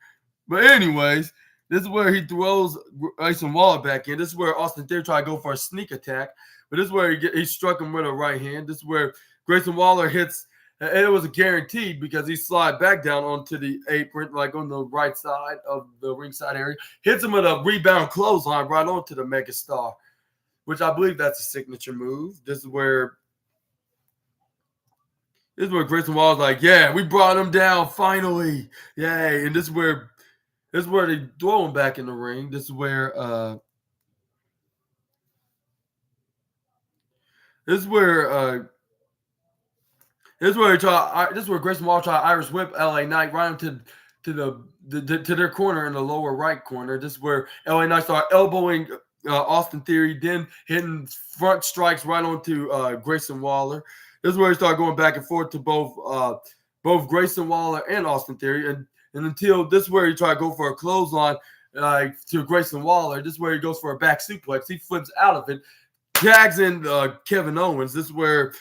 But anyways, this is where he throws Grayson Waller back in. This is where Austin Theory tried to go for a sneak attack. But this is where he struck him with a right hand. This is where Grayson Waller hits. And it was a guaranteed because he slid back down onto the apron, like on the right side of the ringside area. Hits him with a rebound clothesline right onto the megastar, which I believe that's a signature move. This is where Grayson Waller's like, "Yeah, we brought him down finally, yay!" And this is where they throw him back in the ring. This is where Grayson Waller tried to Irish whip LA Knight right into to their corner in the lower right corner. This is where LA Knight started elbowing Austin Theory, then hitting front strikes right onto Grayson Waller. This is where he started going back and forth to both Grayson Waller and Austin Theory, and until this is where he tried to go for a clothesline to Grayson Waller. This is where he goes for a back suplex. He flips out of it, tags in Kevin Owens. This is where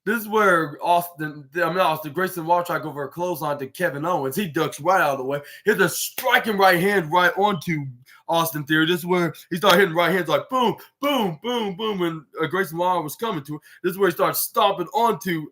Grayson Waller tried to go for a clothesline to Kevin Owens. He ducks right out of the way. Hits a striking right hand right onto Austin Theory. This is where he started hitting right hands like boom, boom, boom, boom when Grayson Waller was coming to it. This is where he started stomping onto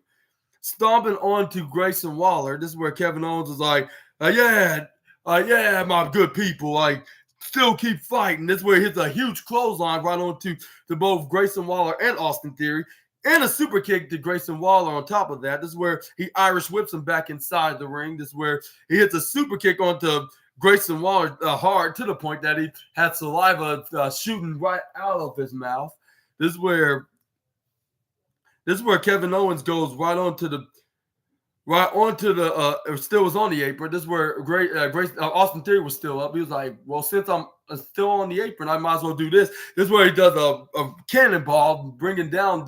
Grayson Waller. This is where Kevin Owens was like, yeah, my good people, like still keep fighting. This is where he hits a huge clothesline right onto both Grayson Waller and Austin Theory. And a super kick to Grayson Waller on top of that. This is where he Irish whips him back inside the ring. This is where he hits a super kick onto Grayson Waller hard to the point that he had saliva shooting right out of his mouth. This is where Kevin Owens goes right onto the still was on the apron. This is where Austin Theory was still up. He was like, well, since I'm still on the apron, I might as well do this. This is where he does a cannonball, bringing down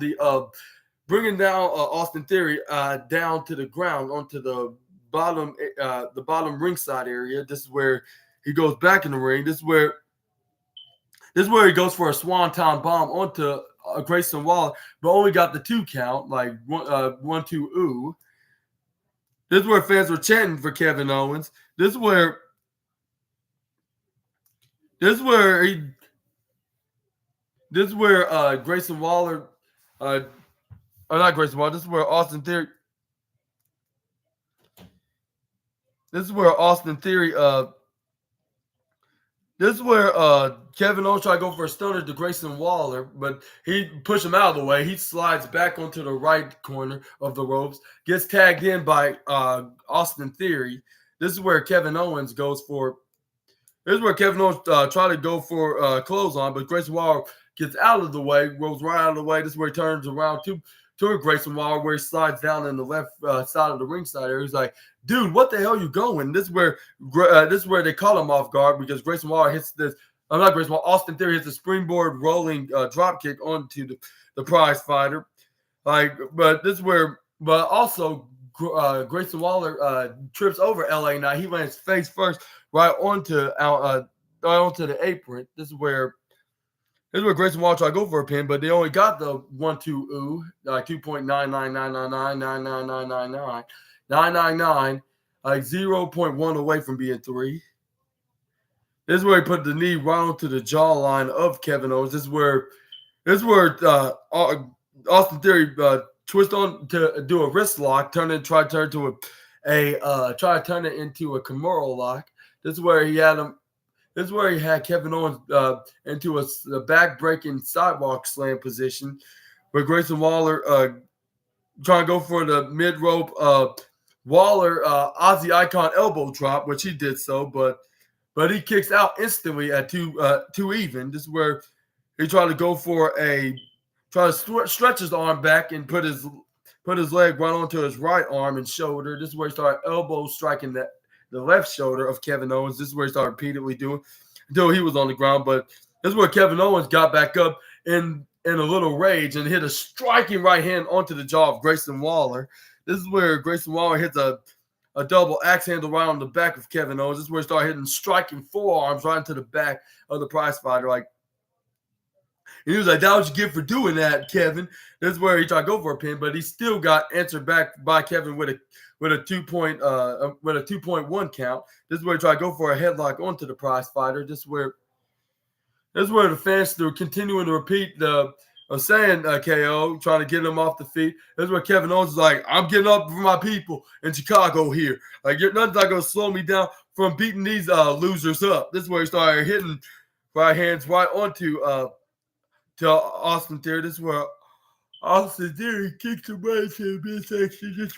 Austin Theory down to the ground onto the bottom ringside area. This is where he goes back in the ring. This is where he goes for a swanton bomb onto Grayson Waller, but only got the 2 count, like 1, 2, ooh. This is where fans were chanting for Kevin Owens. This is where Grayson Waller, not Grayson Waller. This is where Austin Theory. This is where Austin Theory. This is where Kevin Owens tried to go for a stunner to Grayson Waller, but he pushed him out of the way. He slides back onto the right corner of the ropes, gets tagged in by Austin Theory. This is where Kevin Owens goes for. This is where Kevin Owens tried to go for clothesline, but Grayson Waller gets out of the way, rolls right out of the way. This is where he turns around to Grayson Waller, where he slides down in the left side of the ringside area. He's like, "Dude, what the hell are you going?" This is where they caught him off guard because Grayson Waller hits this. I'm not Grayson Waller. Austin Theory hits a springboard rolling drop kick onto the prize fighter. But also Grayson Waller trips over LA Knight. He lands face first right onto the apron. This is where Grayson Waller tried to go for a pin, but they only got the 1, 2, ooh, 2.99999999999, like 0.1 away from being 3. This is where he put the knee right onto the jawline of Kevin Owens. This is where Austin Theory twist on to do a wrist lock, try to turn it into a Kimura lock. This is where he had him. This is where he had Kevin Owens into a back-breaking sidewalk slam position, where Grayson Waller trying to go for the mid-rope Waller Aussie Icon elbow drop, which he did so, but he kicks out instantly at two even. This is where he tried to go for stretch his arm back and put his leg right onto his right arm and shoulder. This is where he started elbow striking the left shoulder of Kevin Owens. This is where he started repeatedly doing until he was on the ground. But this is where Kevin Owens got back up in a little rage and hit a striking right hand onto the jaw of Grayson Waller. This is where Grayson Waller hits a double axe handle right on the back of Kevin Owens. This is where he started hitting striking forearms right into the back of the prize fighter. And he was like, "That's what you get for doing that, Kevin." This is where he tried to go for a pin, but he still got answered back by Kevin with a 2.1 count. This is where he tried to go for a headlock onto the prize fighter. This is where the fans are continuing to repeat saying KO, trying to get him off the feet. This is where Kevin Owens is like, "I'm getting up for my people in Chicago here. Nothing's not going to slow me down from beating these losers up." This is where he started hitting right hands right onto to Austin Theory. This is where Austin Theory kicked him right to the midsection. This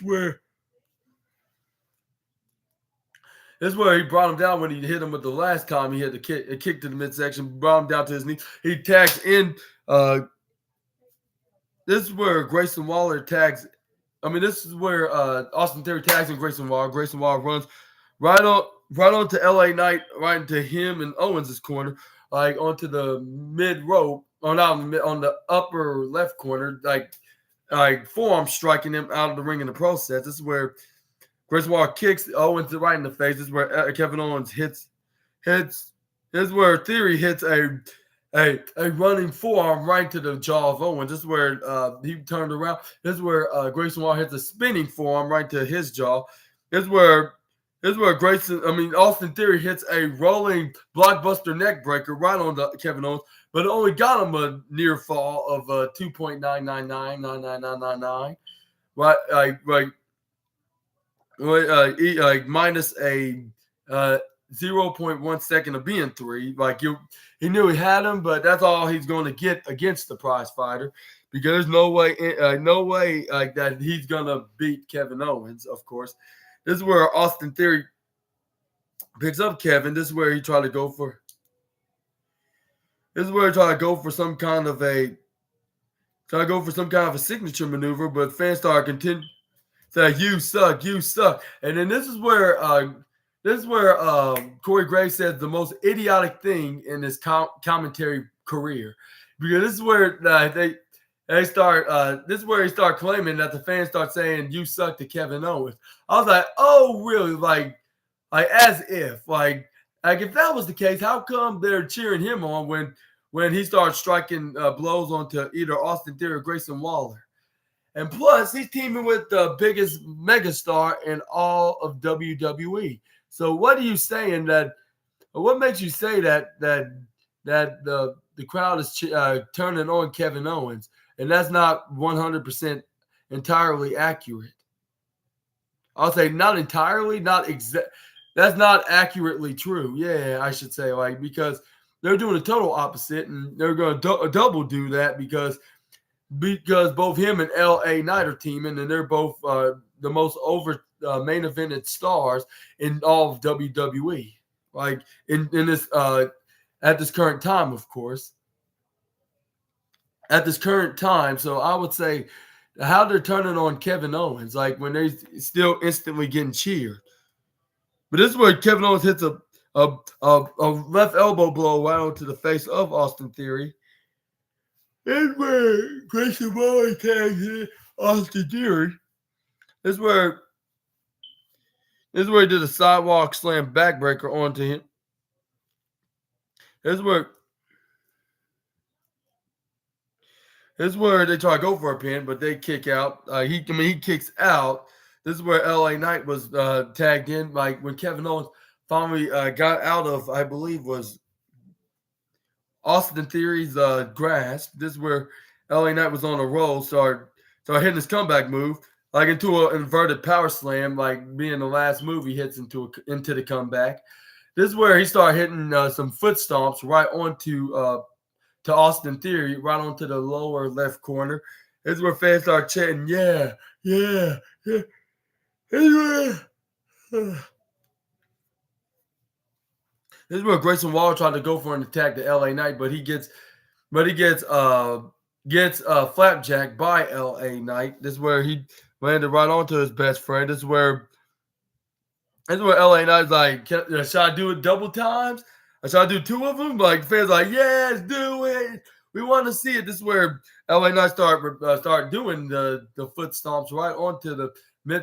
is where he brought him down when he hit him with the last time he had the kick to the midsection, brought him down to his knee. He tags in. This is where Grayson Waller tags. This is where Austin Theory tags in Grayson Waller. Grayson Waller runs right onto LA Knight, right into him and Owens' corner, onto the mid rope, on the upper left corner, forearm striking him out of the ring in the process. This is where Grayson Waller kicks Owens right in the face. This is where Kevin Owens hits. This is where Theory hits a running forearm right to the jaw of Owens. This is where he turned around. This is where Grayson Waller hits a spinning forearm right to his jaw. This is where Austin Theory hits a rolling blockbuster neck breaker right on Kevin Owens, but it only got him a near fall of 2.9999999. Minus a 0.1 second of being 3. He knew he had him, but that's all he's going to get against the prize fighter, because there's no way that he's going to beat Kevin Owens, of course. This is where Austin Theory picks up Kevin. This is where he tried to go for. This is where he tried to go for some kind of a signature maneuver, but fans started continuing to say, "You suck, you suck." And then this is where Corey Graves says the most idiotic thing in his commentary career, because this is where this is where he started claiming that the fans start saying "you suck" to Kevin Owens. I was like, "Oh, really?" As if if that was the case, how come they're cheering him on when he starts striking blows onto either Austin Theory or Grayson Waller? And plus, he's teaming with the biggest megastar in all of WWE. So what are you saying what makes you say that the crowd is turning on Kevin Owens? And that's not 100% entirely accurate. I'll say not entirely, not exact. That's not accurately true. Yeah, I should say, because they're doing the total opposite, and they're going to double do that because both him and LA Knight are teaming, and they're both the most over main evented stars in all of WWE. In this at this current time, of course. At this current time, so I would say how they're turning on Kevin Owens, when they're still instantly getting cheered. But this is where Kevin Owens hits a left elbow blow right onto the face of Austin Theory. This is where Grayson Waller tags in Austin Theory. This is where he did a sidewalk slam backbreaker onto him. This is where they try to go for a pin, but they kick out. He kicks out. This is where LA Knight was tagged in. When Kevin Owens finally got out of, I believe, was Austin Theory's grasp. This is where LA Knight was on a roll, started hitting his comeback move, like into an inverted power slam, like being the last move he hits into the comeback. This is where he started hitting some foot stomps right onto to Austin Theory, right onto the lower left corner. This is where fans start chanting, "Yeah, yeah, yeah, yeah." This is where Grayson Waller tried to go for an attack to LA Knight, but he gets flapjacked by LA Knight. This is where he landed right onto his best friend. This is where LA Knight's like, should I do it double times? Should I do two of them? Like fans like, yes, do it. We want to see it. This is where LA Knight start doing the foot stomps right onto the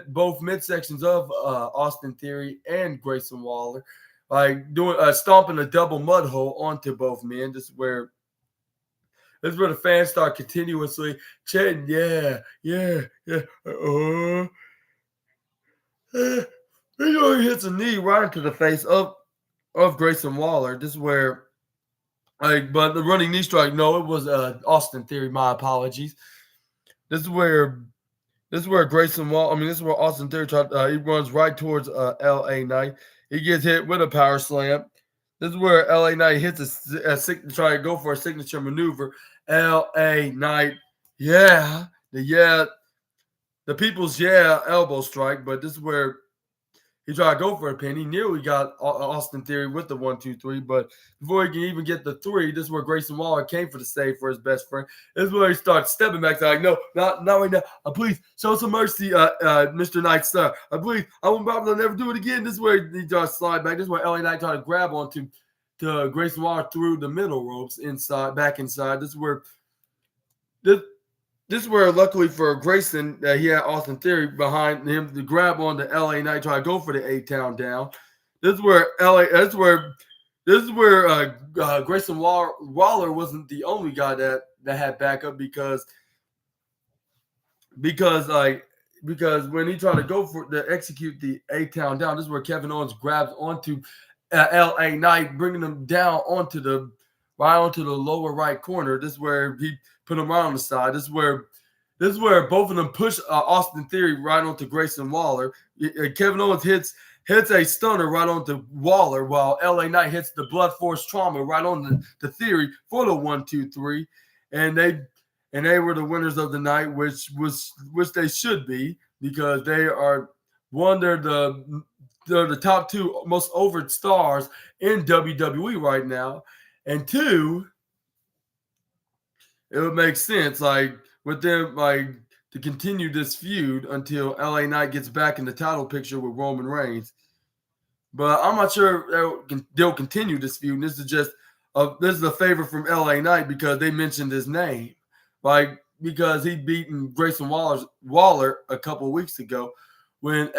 both midsections of Austin Theory and Grayson Waller, like doing stomping a double mud hole onto both men. This is where the fans start continuously chanting, "Yeah, yeah, yeah." He hits a knee right into the face of Grayson Waller. This is where, but the running knee strike. No, it was Austin Theory. My apologies. This is where Grayson Waller. I mean, this is where Austin Theory he runs right towards LA Knight. He gets hit with a power slam. This is where LA Knight hits try to go for a signature maneuver. LA Knight, the people's elbow strike. But this is where he tried to go for a pin. He nearly got Austin Theory with the 1, 2, 3, but before he can even get the 3, this is where Grayson Waller came for the save for his best friend. This is where he starts stepping back. Like, no, not right now. Please, show some mercy, Mr. Knight, sir. Please, I won't probably never do it again. This is where he tries to slide back. This is where LA Knight tried to grab onto Grayson Waller through the middle ropes back inside. This is where, luckily for Grayson, he had Austin Theory behind him to grab on the LA Knight, try to go for the A-Town down. This is where Grayson Waller wasn't the only guy that had backup because when he tried to go to execute the A-Town down, this is where Kevin Owens grabs onto LA Knight, bringing him down onto the lower right corner. This is where he put him right on the side. This is where both of them push Austin Theory right onto Grayson Waller. Kevin Owens hits a stunner right onto Waller, while LA Knight hits the blood force trauma right on the Theory for the 1, 2, 3. And they were the winners of the night, which they should be, because they're the top 2 most over stars in WWE right now. And 2, it would make sense, like, with them, like, to continue this feud until LA Knight gets back in the title picture with Roman Reigns. But I'm not sure they'll continue this feud. This is just a favor from LA Knight because they mentioned his name, like, because he beaten Grayson Waller a couple of weeks ago when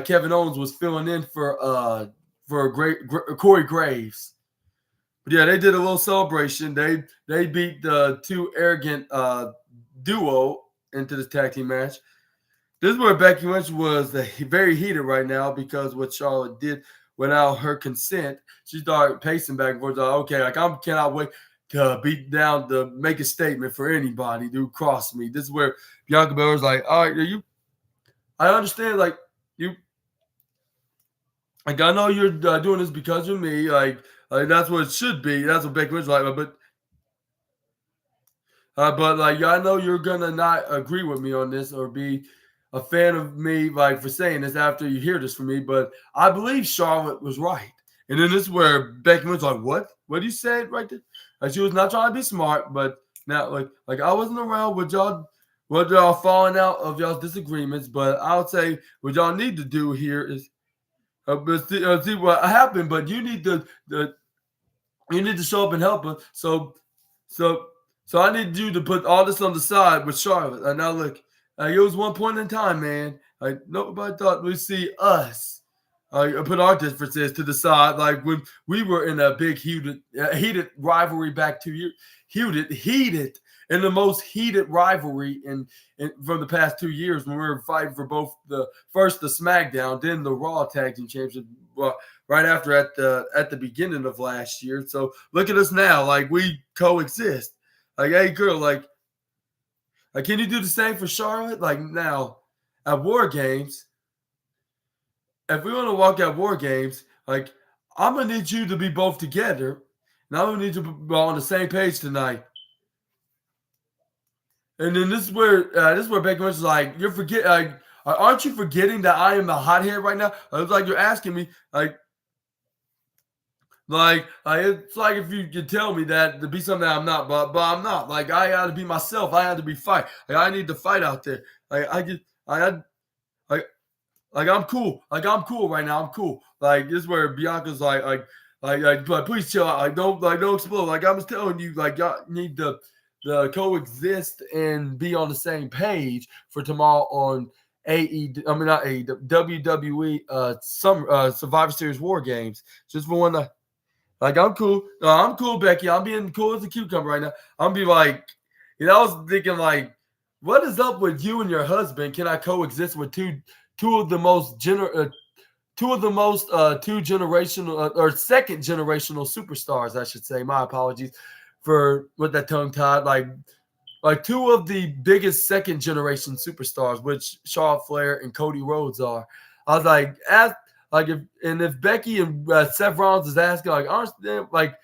Kevin Owens was filling in for Corey Graves. But yeah, they did a little celebration. They beat the 2 arrogant duo into this tag team match. This is where Becky Lynch was very heated right now because what Charlotte did without her consent. She started pacing back and forth. Like, okay, like, I cannot wait to beat down, to make a statement for anybody to cross me. This is where Bianca Belair's like, all right, I understand, like, I know you're doing this because of me, like that's what it should be. That's what Becky Lynch like, but like, I know you're gonna not agree with me on this or be a fan of me, like, for saying this after you hear this from me. But I believe Charlotte was right. And then this is where Becky Lynch like, what you said right there? Like, she was not trying to be smart, but now like I wasn't around with y'all falling out of y'all's disagreements. But I'll say what y'all need to do here is see what happened. But you need to show up and help us. So I need you to put all this on the side with Charlotte. And now look, it was one point in time, man. Like, nobody thought we'd see us put our differences to the side. Like when we were in a big heated rivalry back 2 years, heated in the most heated rivalry in from the past 2 years when we were fighting for both the SmackDown, then the Raw Tag Team Championship. Right after at the beginning of last year. So look at us now, like we coexist. Like, hey girl, like Like, can you do the same for Charlotte? Like, now, at War Games, if we want to walk at War Games, like, I'm going to need you to be both together, and I'm going to need you to be on the same page tonight. And then this is where Becky Lynch is like, aren't you forgetting that I am the hothead right now? It's like you're asking me, it's like if you could tell me that to be something that I'm not, but I'm not. Like, I got to be myself. I had to be fight. Like, I need to fight out there. I'm cool. Like, I'm cool right now. I'm cool. Like, this is where Bianca's like, please chill out. Don't explode. Like, I'm just telling you, like, y'all need to coexist and be on the same page for tomorrow on WWE Survivor Series War Games. Just for one. Like, I'm cool. No, I'm cool, Becky. I'm being cool as a cucumber right now. I'm be like, I was thinking, like, what is up with you and your husband? Can I coexist with two of the most two generational or second generational superstars, I should say. My apologies for with that tongue tied. Like two of the biggest second generation superstars, which Charlotte Flair and Cody Rhodes are. I was like, if Becky and Seth Rollins is asking, like, honestly, like,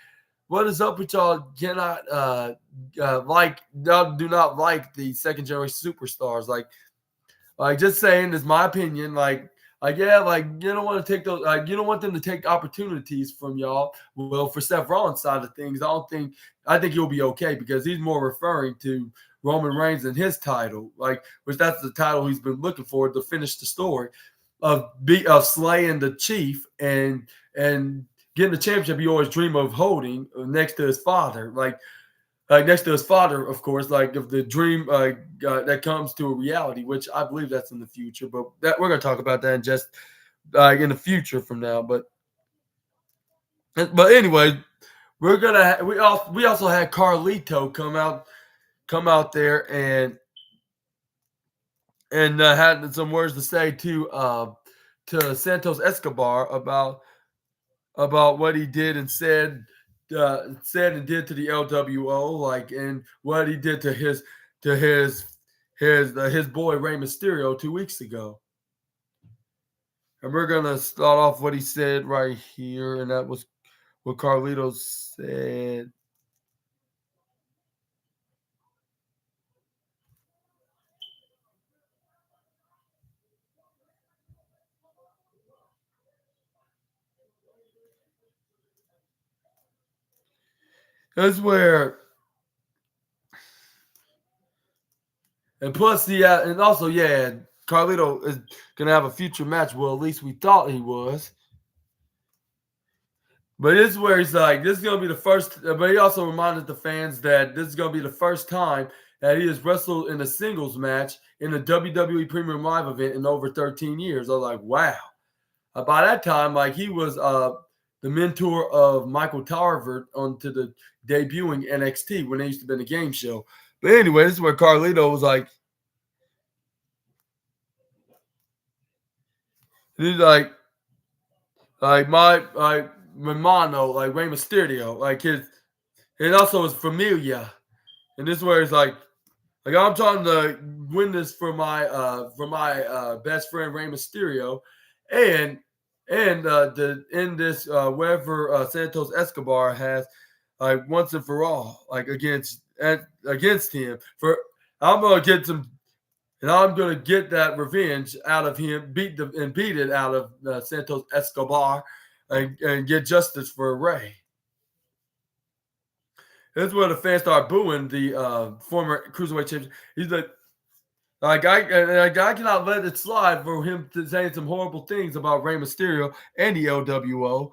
what is up with y'all? Cannot y'all do not like the second generation superstars. Like just saying is my opinion. Yeah, like, you don't want to take those. You don't want them to take opportunities from y'all. Well, for Seth Rollins' side of things, I think he'll be okay because he's more referring to Roman Reigns and his title, which that's the title he's been looking for to finish the story of slaying the Chief and getting the championship you always dream of holding next to his father, next to his father, of course, if the dream that comes to a reality, which I believe that's in the future, but that we're going to talk about that in just in the future from now. But anyway, we also had Carlito come out there and had some words to say to Santos Escobar about what he did and said and did to the LWO, and what he did to his boy Rey Mysterio 2 weeks ago. And we're gonna start off what he said right here, and that was what Carlito said. That's where, and plus, and also, Carlito is gonna have a future match. Well, at least we thought he was. But this is where he's like, this is gonna be the first. But he also reminded the fans that this is gonna be the first time that he has wrestled in a singles match in a WWE Premium Live event in over 13 years. I was like, wow. By that time, he was the mentor of Michael Tarver onto the debuting NXT when they used to be in a game show. But anyway, this is where Carlito was like, he's like my Romano, Rey Mysterio, and also his familia. And this is where it's like I'm trying to win this for my best friend Rey Mysterio, and to end this wherever Santos Escobar has once and for all, against him. I'm gonna get some, and I'm gonna get that revenge out of him, beat it out of Santos Escobar, and get justice for Rey. That's where the fans start booing the former cruiserweight champion. He's like, I cannot let it slide for him to say some horrible things about Rey Mysterio and the LWO.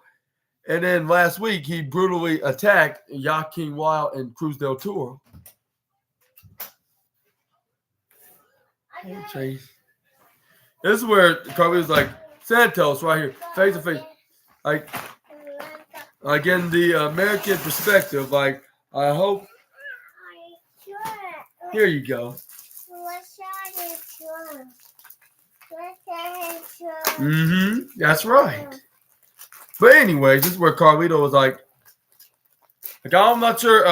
And then last week, he brutally attacked Joaquin Wilde and Cruz del Toro. Hey, Chase. This is where Carlito's like, Santos right here, face to face. In the American perspective, I hope. Here you go. That's right. But anyways, this is where Carlito was like, Like, I'm not sure.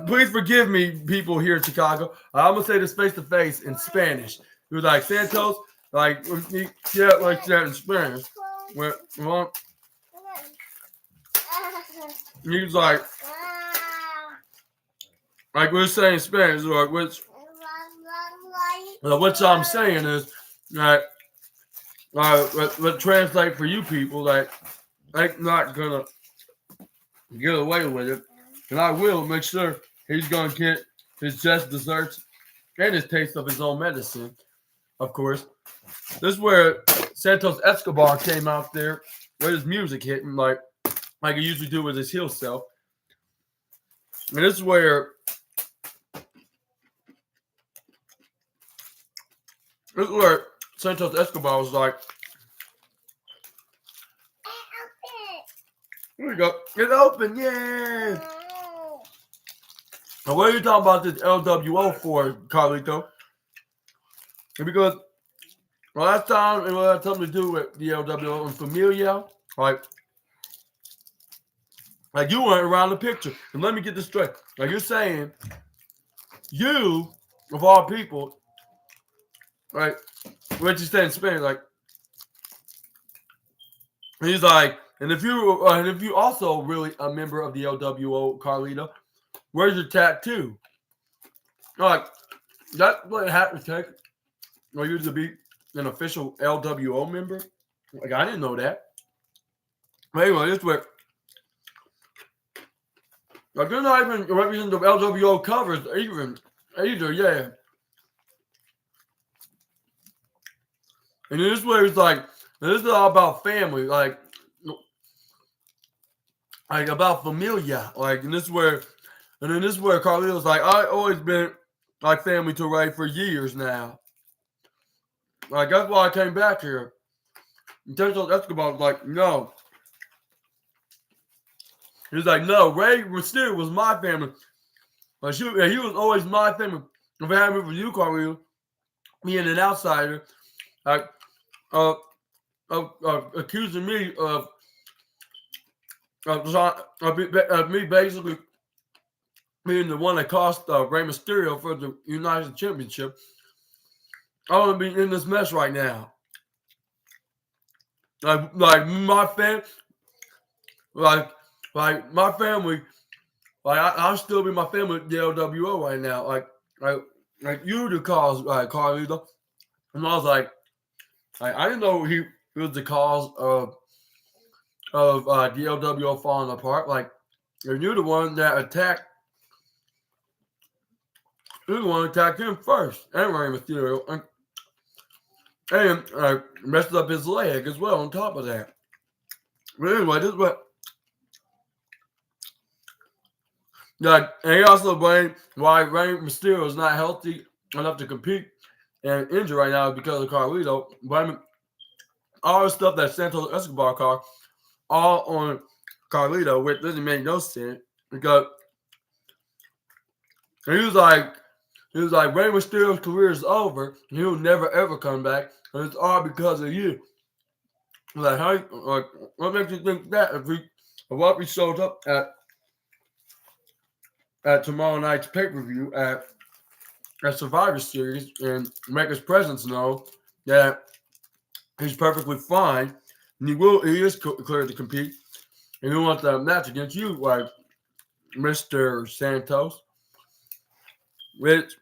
Please forgive me, people here in Chicago. I'm gonna say this face to face in Spanish. He was like, Santos, like, yeah, like that in Spanish. Well, he was like we're saying in Spanish, like which I'm saying is that let's translate for you people that ain't not gonna get away with it, and I will make sure he's gonna get his just desserts and his taste of his own medicine. Of course, this is where Santos Escobar came out there with his music hitting like he usually do with his heel self, and this is where Santos Escobar was like, here we go, it's open, yeah. Now, what are you talking about this LWO for, Carlito? Because last time it had something to do with the LWO and Familia, like you weren't around the picture. And let me get this straight. Like you're saying, you, of all people, right? What you say in Spanish, like he's like, and if you also really a member of the LWO, Carlito, where's your tattoo? Like that's what it had to take for you to be an official LWO member. Like I didn't know that. But anyway, this way. Like they're not even representing the LWO covers either, yeah. And this way it's like this is all about family, like about familia, like and this is where Carlito's like I always been like family to Ray for years now. Like that's why I came back here. And Santos Escobar was like, no. He was like, no, Ray Mysterio was my family. Like he was always my family. If it hadn't been for you, Carlito, being an outsider, like accusing me of me basically being the one that cost Rey Mysterio for the United Championship, I want to be in this mess right now. Like my family, like my family, like I'll still be my family at the LWO right now. Like you the cause, Carlito, and I was like I didn't know he was the cause of the LWO falling apart. Like you're the one that attacked. You're the one who attacked him first, and Rey Mysterio, and messed up his leg as well. On top of that, but anyway, this is what. Yeah, and he also blamed why Rey Mysterio is not healthy enough to compete and injured right now because of Carlito. Blaming all the stuff that Santos Escobar caused all on Carlito, which doesn't make no sense because he was like Rey Mysterio's career is over and he'll never ever come back, and it's all because of you. Like how? Like what makes you think that if we showed up at tomorrow night's pay-per-view at Survivor Series and make his presence know that he's perfectly fine and he is cleared to compete and he wants a match against you, like Mr. Santos, but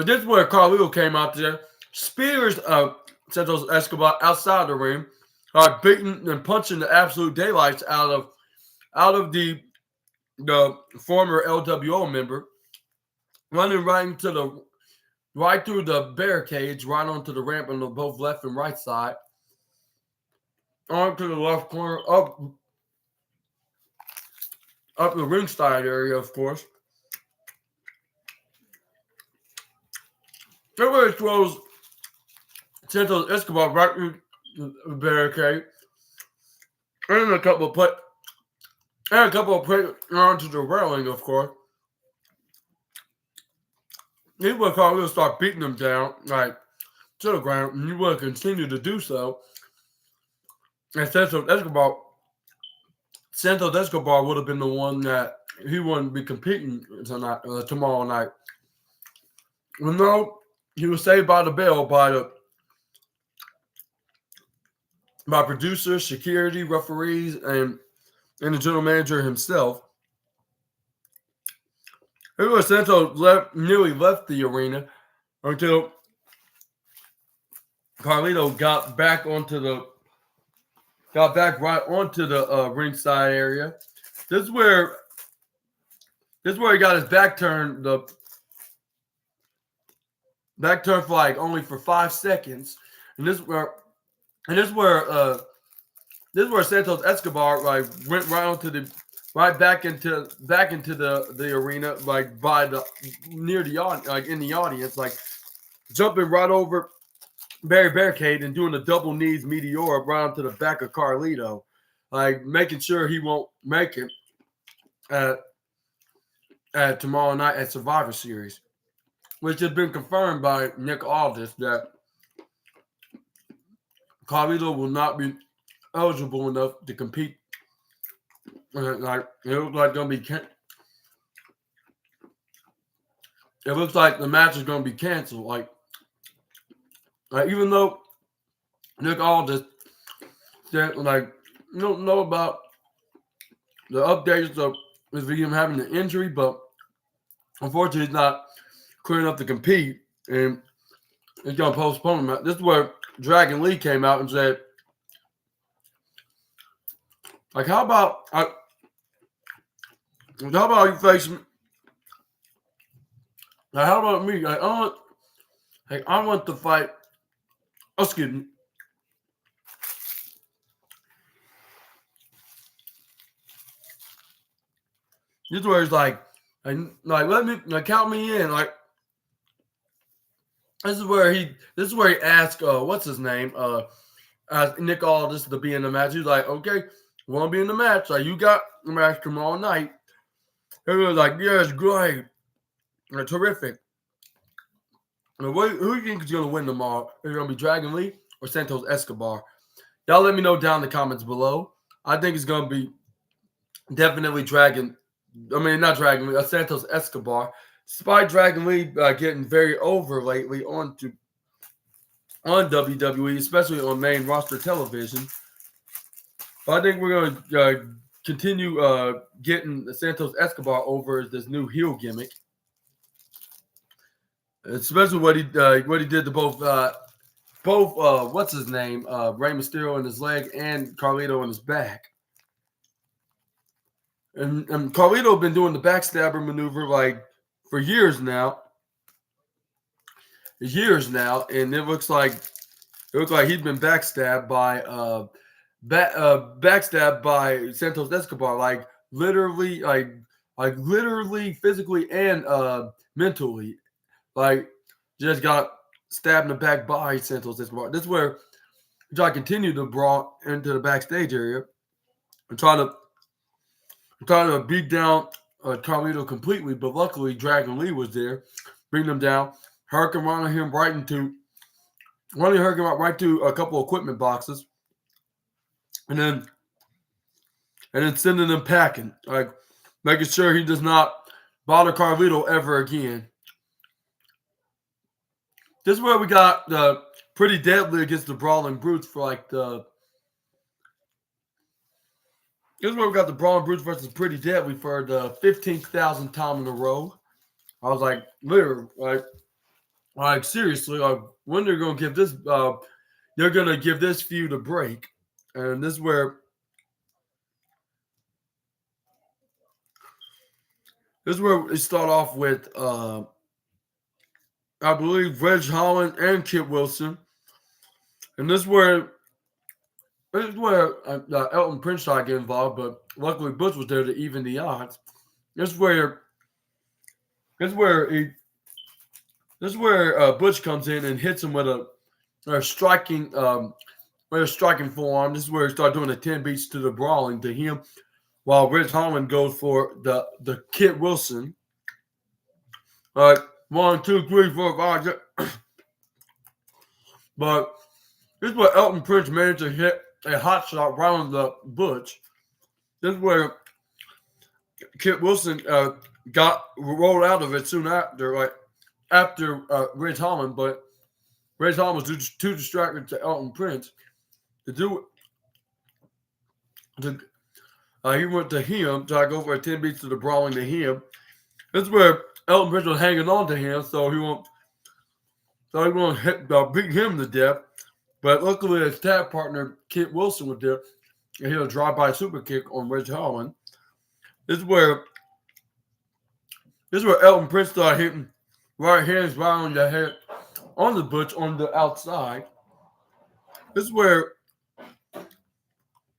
this is where Carlito came out there, spears Santos Escobar outside the ring, beating and punching the absolute daylights out of the former LWO member, running right through the barricades, right onto the ramp on the both left and right side, onto the left corner, up the ringside area, of course. Everybody throws Santos Escobar right through the barricade, and a couple of play onto the railing, of course. He will probably start beating them down, like to the ground, and you will continue to do so. And Santos Escobar Santos Escobar would have been the one that he wouldn't be competing tonight, tomorrow night. Well, no, he was saved by the bell by producers, security, referees, and the general manager himself. Anyway, Santos nearly left the arena until Carlito got back right onto the ringside area. This is where he got his back turned. The back turned for only for 5 seconds, and this is where Santos Escobar went right back into the arena by the near the audience, in the audience, jumping right over Barry Barricade and doing a double knees meteor right onto the back of Carlito, making sure he won't make it at tomorrow night at Survivor Series, which has been confirmed by Nick Aldis that Carlito will not be eligible enough to compete. It looks like it looks like the match is going to be canceled. Even though Nick Aldis said you don't know about the updates of him having an injury, but unfortunately he's not clear enough to compete, and he's going to postpone him. This is where Dragon Lee came out and said, how about you face me? How about me? I want to fight. Excuse me. This is where he's let me count me in. This is where he asked what's his name? Asked Nick Aldis to be in the match. He's like, okay, you want to be in the match? You got the match tomorrow night. He was like, yes, great. Terrific. Who do you think is going to win tomorrow? Is it going to be Dragon Lee or Santos Escobar? Y'all let me know down in the comments below. I think it's going to be definitely Santos Escobar. Despite Dragon Lee getting very over lately on WWE, especially on main roster television. But I think we're going to continue getting Santos Escobar over as this new heel gimmick. Especially what he did to both what's his name, Rey Mysterio in his leg and Carlito in his back. And Carlito been doing the backstabber maneuver for years now, and it looks like he's been backstabbed by Santos Escobar, literally, literally, physically, and mentally. Just got stabbed in the back by Santos Escobar. This is where I continue to brawl into the backstage area and try to beat down Carlito completely, but luckily Dragon Lee was there, bringing him down, running him right into a couple equipment boxes, and then sending him packing, making sure he does not bother Carlito ever again. This is where we got the Pretty Deadly against the Brawling Brutes for This is where we got the Brawling Brutes versus Pretty Deadly for the 15,000th time in a row. I was literally, seriously, when they're gonna give this, they're gonna give this feud a break, and this is where we start off with, I believe, Reg Holland and Kit Wilson, and this is where Elton Prince tried to get involved, but luckily Butch was there to even the odds. This is where Butch comes in and hits him with a striking forearm. This is where he started doing the 10 beats to the brawling to him, while Reg Holland goes for the Kit Wilson. 1, 2, 3, 4, 5. But this is what Elton Prince managed to hit a hot shot right on the Butch. This is where Kit Wilson got rolled out of it soon after, like after Ridge Holland, but Ridge Holland was too distracted to Elton Prince to do it. He went to him, to go for a 10 beats to the brawling to him. This is where Elton Prince was hanging on to him, so he won't beat him to death. But luckily, his tag partner Kit Wilson was there, and he'll drive-by super kick on Ridge Holland. This is where Elton Prince started hitting right hands right on the head, on the Butch on the outside. This is where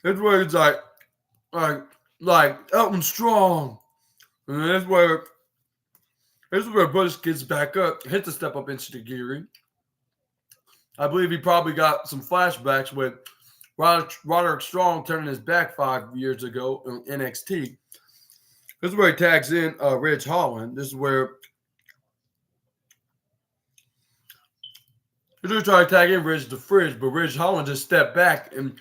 it's like Elton strong, and this is where Butch gets back up, hits a step up into the gearing. I believe he probably got some flashbacks with Roderick Strong turning his back 5 years ago in NXT. This is where he tags in Ridge Holland. This is where he's going to try to tag in Ridge the Fridge, but Ridge Holland just stepped back and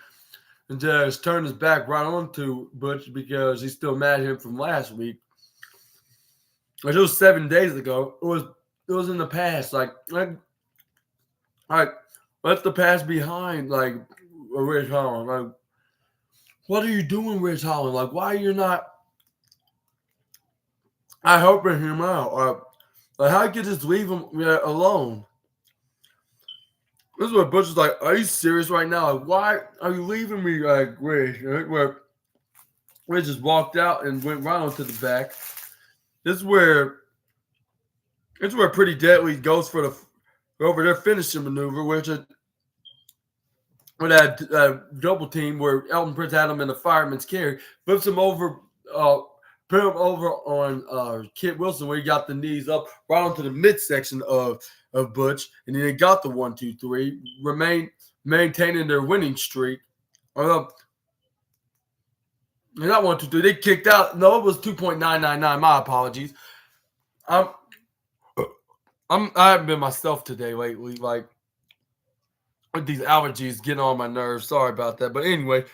just turned his back right onto Butch because he's still mad at him from last week. Like it was 7 days ago. It was in the past. Like let the past behind. Like Ridge Holland. Like, what are you doing, Ridge Holland? Like, why are you not helping him out? Like, how you just leave him alone? This is what Butch is like. Are you serious right now? Like, why are you leaving me, like Ridge? Where Ridge just walked out and went right onto the back. This is where Pretty Deadly goes for their finishing maneuver, which is with that double team where Elton Prince had him in the fireman's carry, flips him over, put him over on Kit Wilson where he got the knees up right onto the midsection of Butch, and then they got the 1, 2, 3, maintaining their winning streak. Not 1, 2, 3. They kicked out. No, it was 2.999. My apologies. I haven't been myself today lately. Like with these allergies getting on my nerves. Sorry about that. But anyway,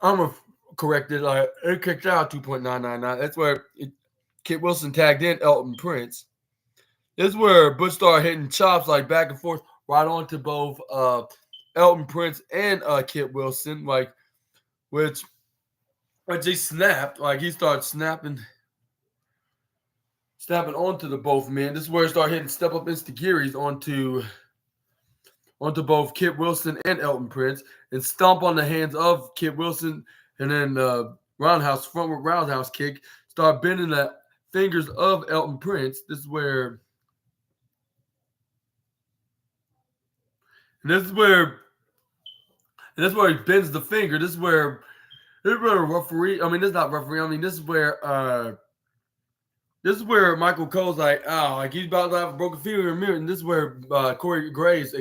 I'm corrected. Like it kicked out 2.999. That's where Kit Wilson tagged in Elton Prince. This is where Butch started hitting chops like back and forth right onto both Elton Prince and Kit Wilson, like which he snapped, like he started snapping onto the both men. This is where he started hitting step up insta-giris onto both Kit Wilson and Elton Prince, and stomp on the hands of Kit Wilson, and then frontward roundhouse kick, start bending the fingers of Elton Prince. This is where he bends the finger. This is where referee. I mean, this is not referee. I mean, this is where Michael Cole's like, oh, like he's about to have a broken finger in a minute. And this is where Corey Graves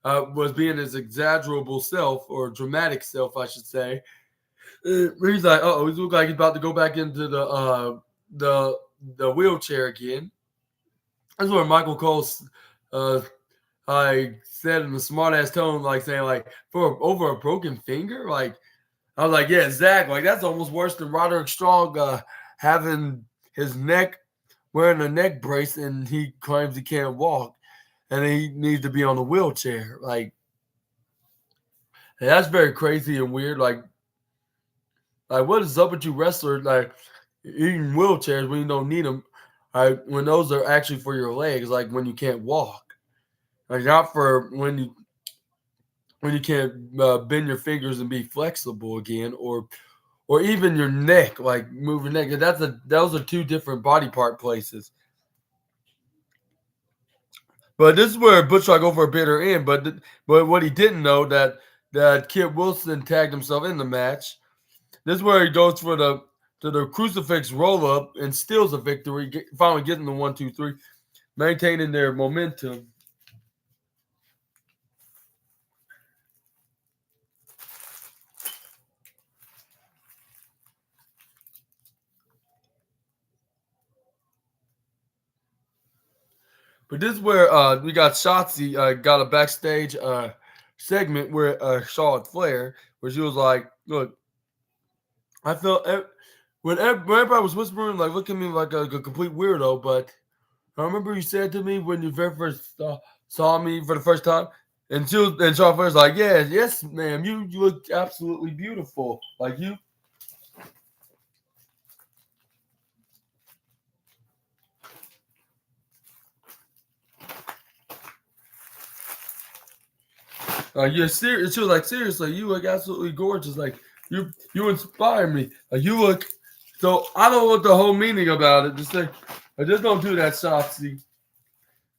was being his exaggerable self, or dramatic self, I should say. He's like, oh, he looks like he's about to go back into the wheelchair again. That's where Michael Cole I said in a smart ass tone, like saying, like, for over a broken finger, like. I was like, yeah, Zach, like that's almost worse than Roderick Strong having his neck, wearing a neck brace, and he claims he can't walk, and he needs to be on a wheelchair. Like, that's very crazy and weird. Like what is up with you wrestlers, like, eating wheelchairs when you don't need them, when those are actually for your legs, like when you can't walk. Like, not for when you can't bend your fingers and be flexible again, or even your neck, like move your neck. Those are two different body part places. But this is where Butch tried to go for a bitter end. But what he didn't know that Kit Wilson tagged himself in the match. This is where he goes for the crucifix roll up and steals a victory, finally getting the 1, 2, 3, maintaining their momentum. But this is where we got Shotzi got a backstage segment where Charlotte Flair, where she was like, look, I felt when everybody was whispering, like looking at me like a complete weirdo. But I remember you said to me when you very first saw me for the first time, and Sean was like, "Yeah, yes, ma'am, you look absolutely beautiful. Like you." You're serious. She was like, seriously, you look absolutely gorgeous. Like you inspire me. Like you look. So I don't know what the whole meaning about it. Just say, I just don't do that, Shotzi.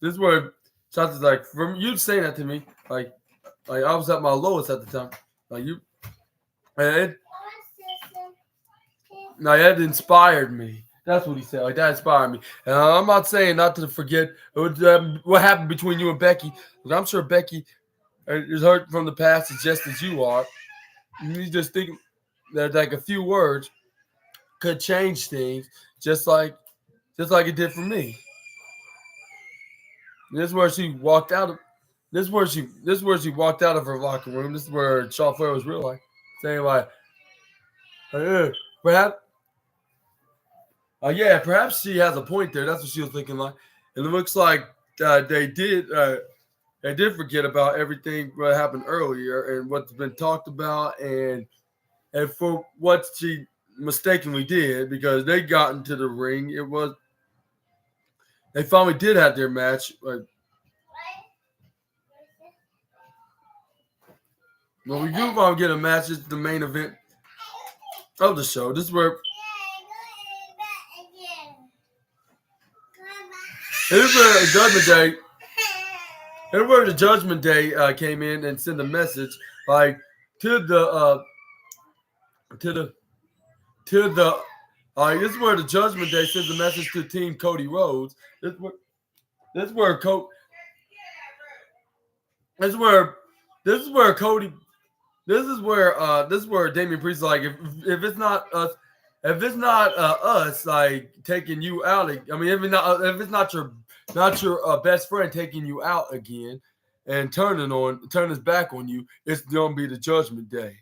This is where Shotzi's like, from you saying that to me, like I was at my lowest at the time. Like you, and that inspired me. That's what he said. Like that inspired me. And I'm not saying not to forget what happened between you and Becky. I'm sure Becky is hurt from the past as just as you are. You just think that like a few words could change things, just like it did for me. This is where she walked out of. This is where she walked out of her locker room. This is where Shaw Flair was real like saying like, perhaps, yeah, perhaps she has a point there. That's what she was thinking like, and it looks like they did forget about everything what happened earlier and what's been talked about and for what she mistakenly did because they got into the ring. They finally did have their match. Like, when we do finally get a match, it's the main event of the show. This is where Judgment Day. This is where the Judgment Day came in and sent a message like to the to the to the. This is where the Judgment Day sends a message to Team Cody Rhodes. This is where Co- This is where this is where Cody this is where Damian Priest is like if it's not us us like taking you out. I mean if it's not your best friend taking you out again and turn his back on you, it's gonna be the Judgment Day.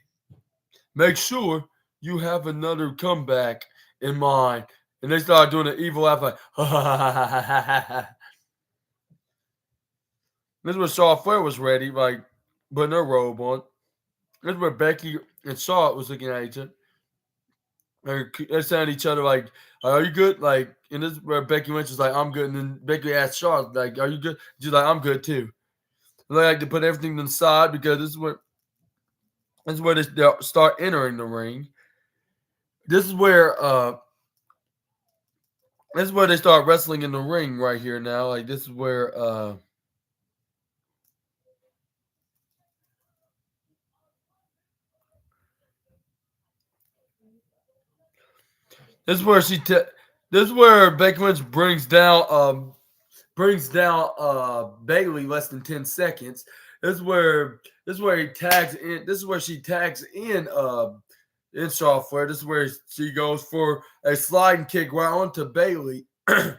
Make sure you have another comeback in mind. And they start doing an evil laugh like ha ha ha ha ha ha ha. This is where Shaw Flair was ready, like putting her robe on. This is where Becky and Charlotte was looking at each other. They're saying to each other like, "Are you good?" Like, and this is where Becky Lynch was like, "I'm good," and then Becky asked Charlotte like, "Are you good?" She's like, "I'm good too." And they like to put everything to the side because this is where they start entering the ring. This is where they start wrestling in the ring right here now. Like this is where this is where this is where Becky Lynch brings down Bailey less than 10 seconds. This is where he tags in. This is where she tags in Shaw Flair. This is where she goes for a sliding kick right onto Bailey. And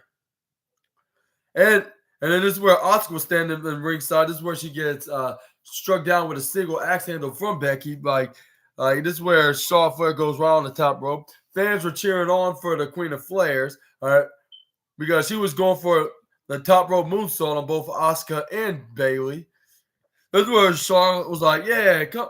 then this is where Asuka was standing in ringside. This is where she gets struck down with a single axe handle from Becky. This is where Shaw Flair goes right on the top rope. Fans were cheering on for the Queen of Flares, all right, because she was going for the top rope moonsault on both Asuka and Bailey. This is where Charlotte was like, "Yeah, come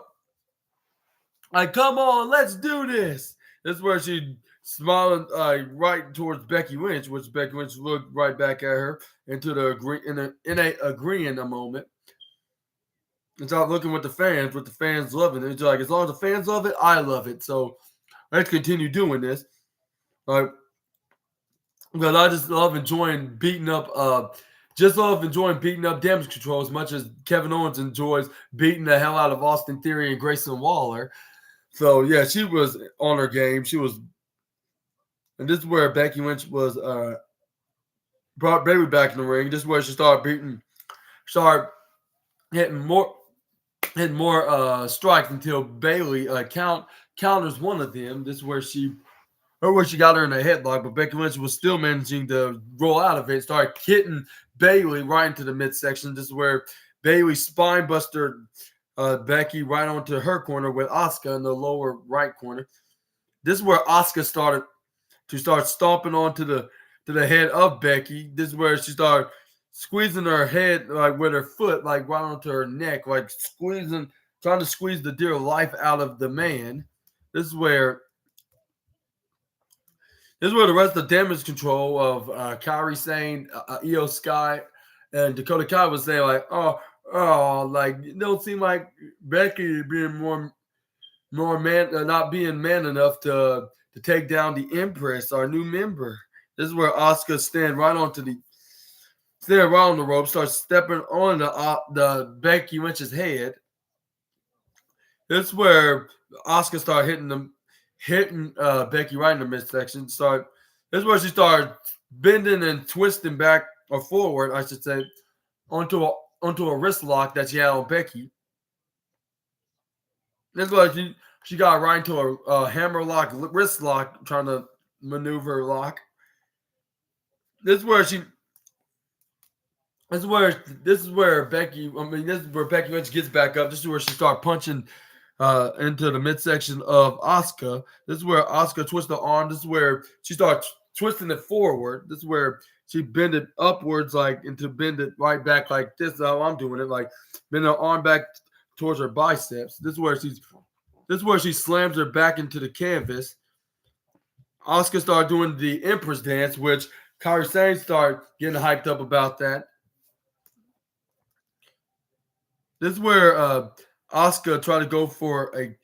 on, let's do this." This is where she smiling right towards Becky Lynch, which Becky Lynch looked right back at her into the agreeing a moment. It's not looking with the fans loving it. It's like as long as the fans love it, I love it. So let's continue doing this. Like because I just love enjoying beating up Damage Control as much as Kevin Owens enjoys beating the hell out of Austin Theory and Grayson Waller. So yeah, she was on her game. And this is where Becky Lynch was brought Bailey back in the ring. This is where she started hitting more strikes until Bailey counters one of them. This is where she got her in a headlock, but Becky Lynch was still managing to roll out of it. Started hitting Bailey right into the midsection. This is where Bailey spine buster Becky right onto her corner with Asuka in the lower right corner. This is where Asuka started to start stomping onto the head of Becky. This is where she started squeezing her head like with her foot, like right onto her neck, like squeezing, trying to squeeze the dear life out of the man. This is where the rest of the damage control of Kairi Sane, Io Sky, and Dakota Kai was saying like, like it don't seem like Becky being more man, not being man enough to take down the Empress, our new member. This is where Asuka stand right on the rope, starts stepping on the Becky Lynch's head. This is where Asuka started hitting Becky right in the midsection. This is where she started bending and twisting back or forward, I should say, onto a wrist lock that she had on Becky. This is where she got right into a hammer lock, wrist lock, trying to maneuver lock. This is where Becky. This is where Becky Lynch gets back up. This is where she starts punching into the midsection of Asuka. This is where Asuka twists the arm. This is where she starts twisting it forward. This is where she bend it upwards, like, and to bend it right back like this. Is how I'm doing it, like bend her arm back towards her biceps. This is where she slams her back into the canvas. Asuka started doing the Empress dance, which Kairi Sane started getting hyped up about that. This is where Asuka tried to go for I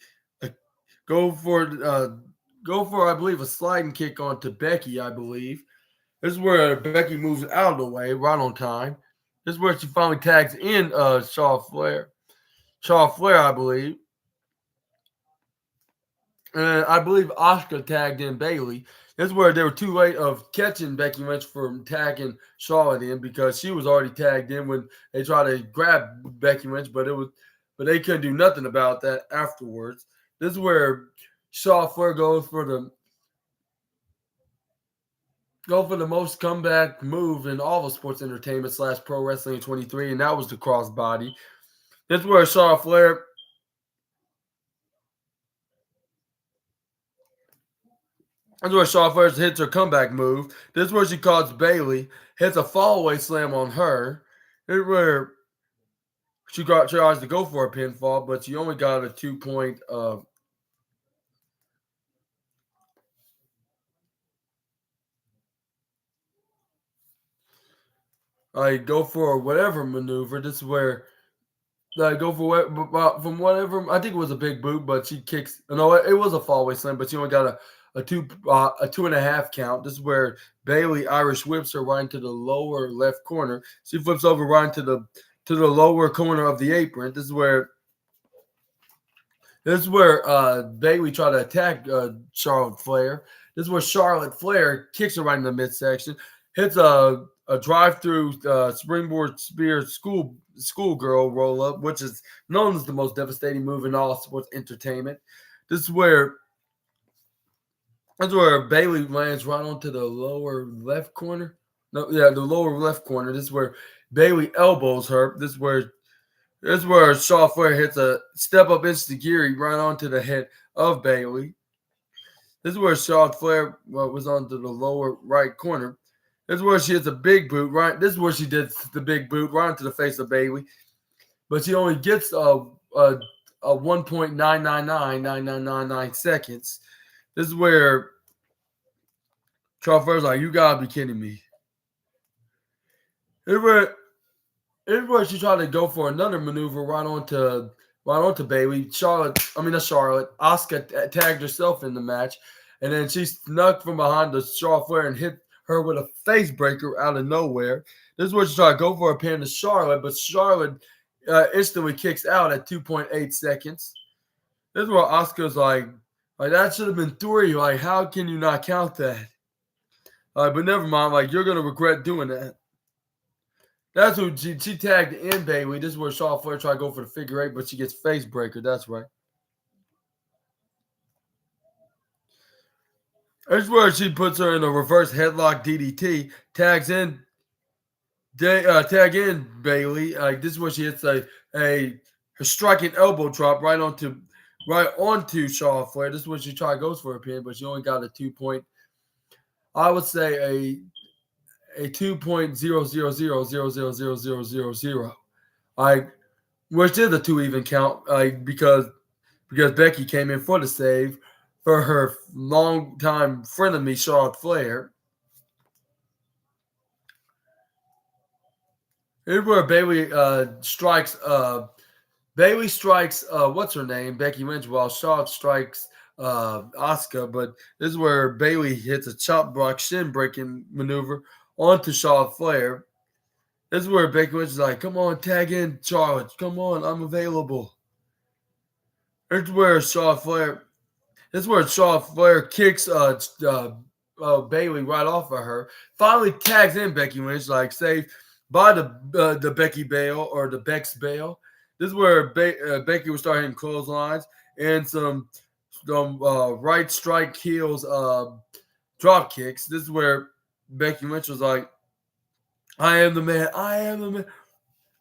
believe a sliding kick onto Becky, I believe. This is where Becky moves out of the way right on time. This is where she finally tags in Charlotte Flair, I believe. And I believe Asuka tagged in Bayley. This is where they were too late of catching Becky Lynch from tagging Charlotte in, because she was already tagged in when they tried to grab Becky Lynch, but they couldn't do nothing about that afterwards. This is where Charlotte Flair goes for the most comeback move in all of sports entertainment / pro wrestling in 23, and that was the crossbody. This is where Charlotte Flair hits her comeback move. This is where she calls Bayley, hits a fallaway slam on her. This is where she tries to go for a pinfall, but she only got a 2-point go for whatever maneuver. This is where go for from whatever. I think it was a big boot, but she kicks. No, it was a fallaway slam, but she only got a 2.5 count. This is where Bayley Irish whips her right into the lower left corner. She flips over right into the lower corner of the apron. This is where Bayley tried to attack Charlotte Flair. This is where Charlotte Flair kicks her right in the midsection, hits a drive-through springboard spear schoolgirl roll-up, which is known as the most devastating move in all sports entertainment. This is where Bayley lands right onto the lower left corner. The lower left corner. This is where Bayley elbows her. This is where Charlotte Flair hits a step-up enziguri right onto the head of Bayley. This is where Charlotte Flair was onto the lower right corner. This is where she hits a big boot, right? This is where she did the big boot right into the face of Bayley. But she only gets a 1.9999999 seconds. This is where Charlotte Flair's like, you gotta be kidding me. This is where she tried to go for another maneuver right onto Bayley. Asuka tagged herself in the match, and then she snuck from behind the Charlotte Flair and hit her with a face breaker out of nowhere. This is where she tried to go for a pin to Charlotte, but Charlotte instantly kicks out at 2.8 seconds. This is where Asuka's like that should have been 3. Like, how can you not count that? But never mind. Like, you're gonna regret doing that. That's who she tagged in Bayley. This is where Charlotte Flair tried to go for the figure 8, but she gets face breaker. That's right. This is where she puts her in a reverse headlock DDT, tag in Bayley. This is where she hits a striking elbow drop right onto right onto Charlotte Flair. This is when she goes for a pin, but she only got a 2 point. I would say a 2.000000000, like, which is a 2 even count, like, because Becky came in for the save for her longtime frenemy Charlotte Flair. Here's where Bailey strikes what's her name, Becky Lynch, while Charlotte strikes Asuka. But this is where Bailey hits a chop block shin breaking maneuver onto Charlotte Flair. This is where Becky Lynch is like, "Come on, tag in, Charlotte. Come on, I'm available." This is where Charlotte Flair kicks Bailey right off of her. Finally tags in Becky Lynch, like, saved by the Becky Bale or the Bex Bale. This is where Becky was starting hitting clotheslines and some right strike heels drop kicks. This is where Becky Lynch was like, "I am the man. I am the man."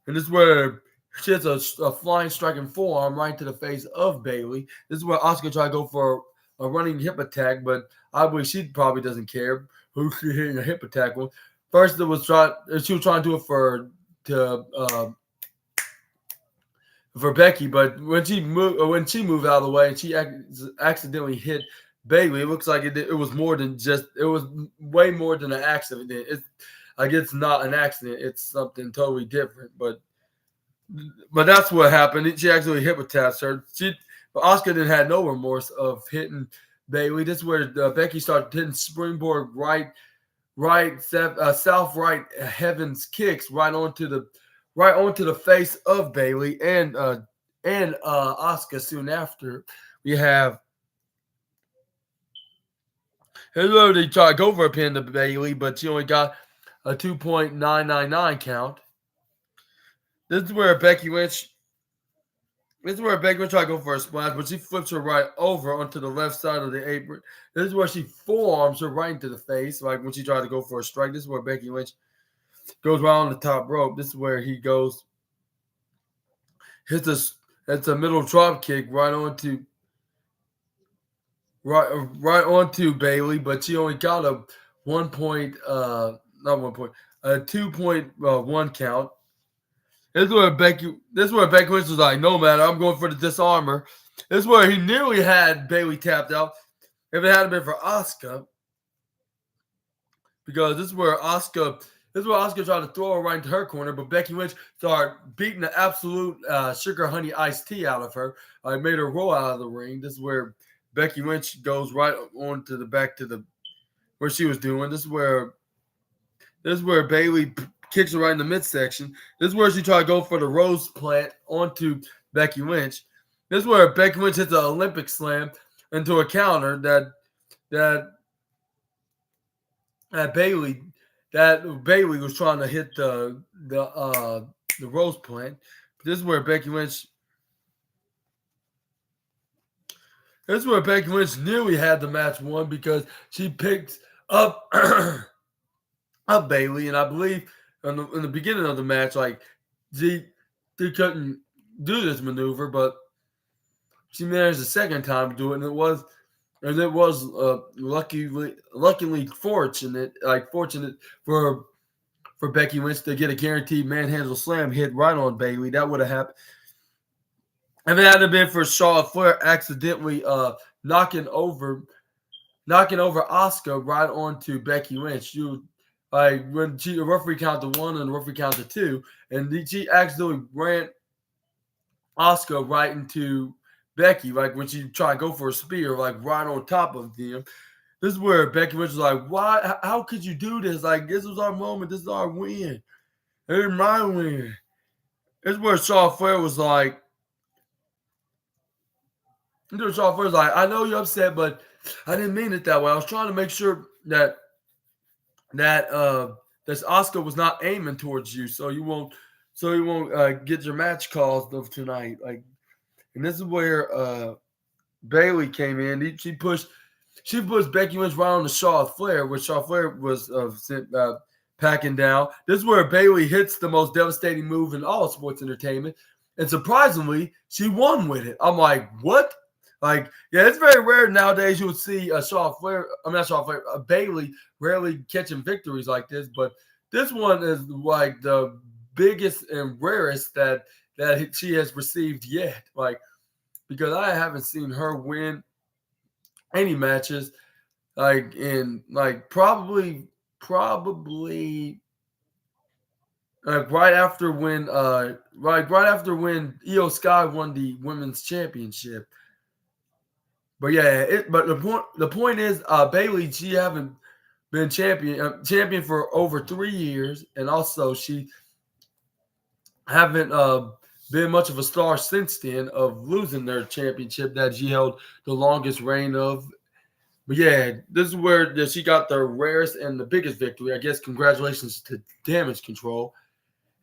And this is where she hits a flying striking forearm right to the face of Bailey. This is where Asuka tried to go for a running hip attack, but I believe she probably doesn't care who she's hitting a hip attack with. First, she was trying to do it for Becky, but when she moved out of the way and she accidentally hit Bailey, it looks like it was more than just, it was way more than an accident. It's not an accident; it's something totally different. But that's what happened. She actually hip attached her. But Asuka didn't have no remorse of hitting Bailey. This is where Becky started hitting springboard south right heavens kicks right onto the face of Bailey and Asuka. Soon after, we have here's they tried to go for a pin to Bailey, but she only got a 2.999 count. This is where Becky Lynch tried to go for a splash, but she flips her right over onto the left side of the apron. This is where she forearms her right into the face, like when she tried to go for a strike. This is where Becky Lynch goes right on the top rope. This is where he goes, hits a middle drop kick right onto Bailey, but she only got a 2.1 count. This is where Becky Lynch was like, "No, man, I'm going for the disarmer." This is where he nearly had Bailey tapped out if it hadn't been for Asuka. Because this is where Asuka tried to throw her right into her corner, but Becky Lynch started beating the absolute sugar honey iced tea out of her. Made her roll out of the ring. This is where Becky Lynch goes right on to the back to where she was doing. This is where Bailey kicks her right in the midsection. This is where she tried to go for the rose plant onto Becky Lynch. This is where Becky Lynch hits the Olympic slam into a counter that Bailey was trying to hit the rose plant. This is where Becky Lynch nearly had the match won because she picked up Bailey, and I believe in the beginning of the match, like, she couldn't do this maneuver, but she managed the second time to do it, and it was luckily fortunate for Becky Lynch to get a guaranteed manhandle slam hit right on Bailey. That would have happened if it hadn't been for Charlotte Flair accidentally knocking over Asuka right onto Becky Lynch. When the referee counted 1 and the referee counted 2, and she accidentally ran Asuka right into Becky, like when she tried to go for a spear, like right on top of them. This is where Becky Lynch was like, "Why? How could you do this? Like, this was our moment. This is our win. It's my win." This is where Charlotte Flair was like, "I know you're upset, but I didn't mean it that way. I was trying to make sure that Asuka was not aiming towards you, so you won't get your match calls of tonight." Like, and this is where Bailey came in. She pushed Becky Lynch right on the Charlotte Flair, where Charlotte Flair was packing down. This is where Bailey hits the most devastating move in all sports entertainment, and surprisingly, she won with it. I'm like, what? Like, yeah, it's very rare nowadays you would see a Bailey rarely catching victories like this, but this one is like the biggest and rarest that she has received yet. Like, because I haven't seen her win any matches like in like probably right after when Io Sky won the women's championship. But yeah, but the point is Bailey, she haven't been champion for over 3 years, and also she haven't been much of a star since then of losing their championship that she held the longest reign of. But yeah, this is where she got the rarest and the biggest victory. I guess congratulations to Damage Control.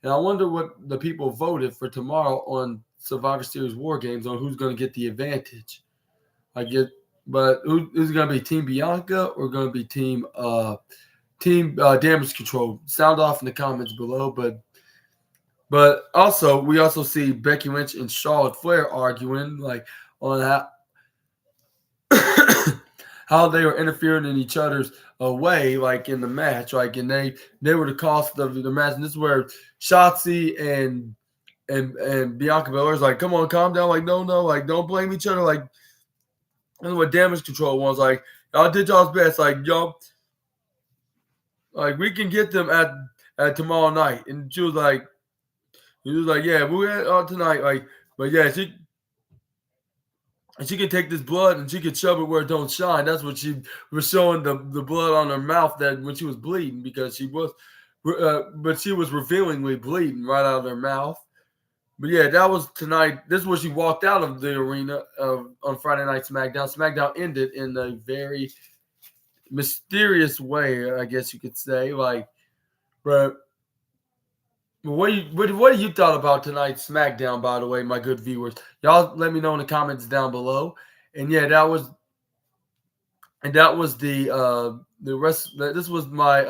And I wonder what the people voted for tomorrow on Survivor Series War Games on who's going to get the advantage. But who's going to be Team Bianca or going to be Team Damage Control? Sound off in the comments below. But also we also see Becky Lynch and Charlotte Flair arguing like on how they were interfering in each other's way, like in the match, like and they were the cost of the match. And this is where Shotzi and Bianca Belair's like, come on, calm down, like no, like don't blame each other, like this is what Damage Control wants, like y'all did y'all's best, like yo, like we can get them at tomorrow night. And she was like, yeah, we're on tonight, like, but yeah, she can take this blood and she can shove it where it don't shine. That's what she was showing the blood on her mouth that when she was bleeding because but she was revealingly bleeding right out of her mouth. But yeah, that was tonight. This is where she walked out of the arena on Friday Night SmackDown. SmackDown ended in a very mysterious way, I guess you could say. Like, but what do you thought about tonight's SmackDown? By the way, my good viewers, y'all let me know in the comments down below. And yeah, that was the rest. This was my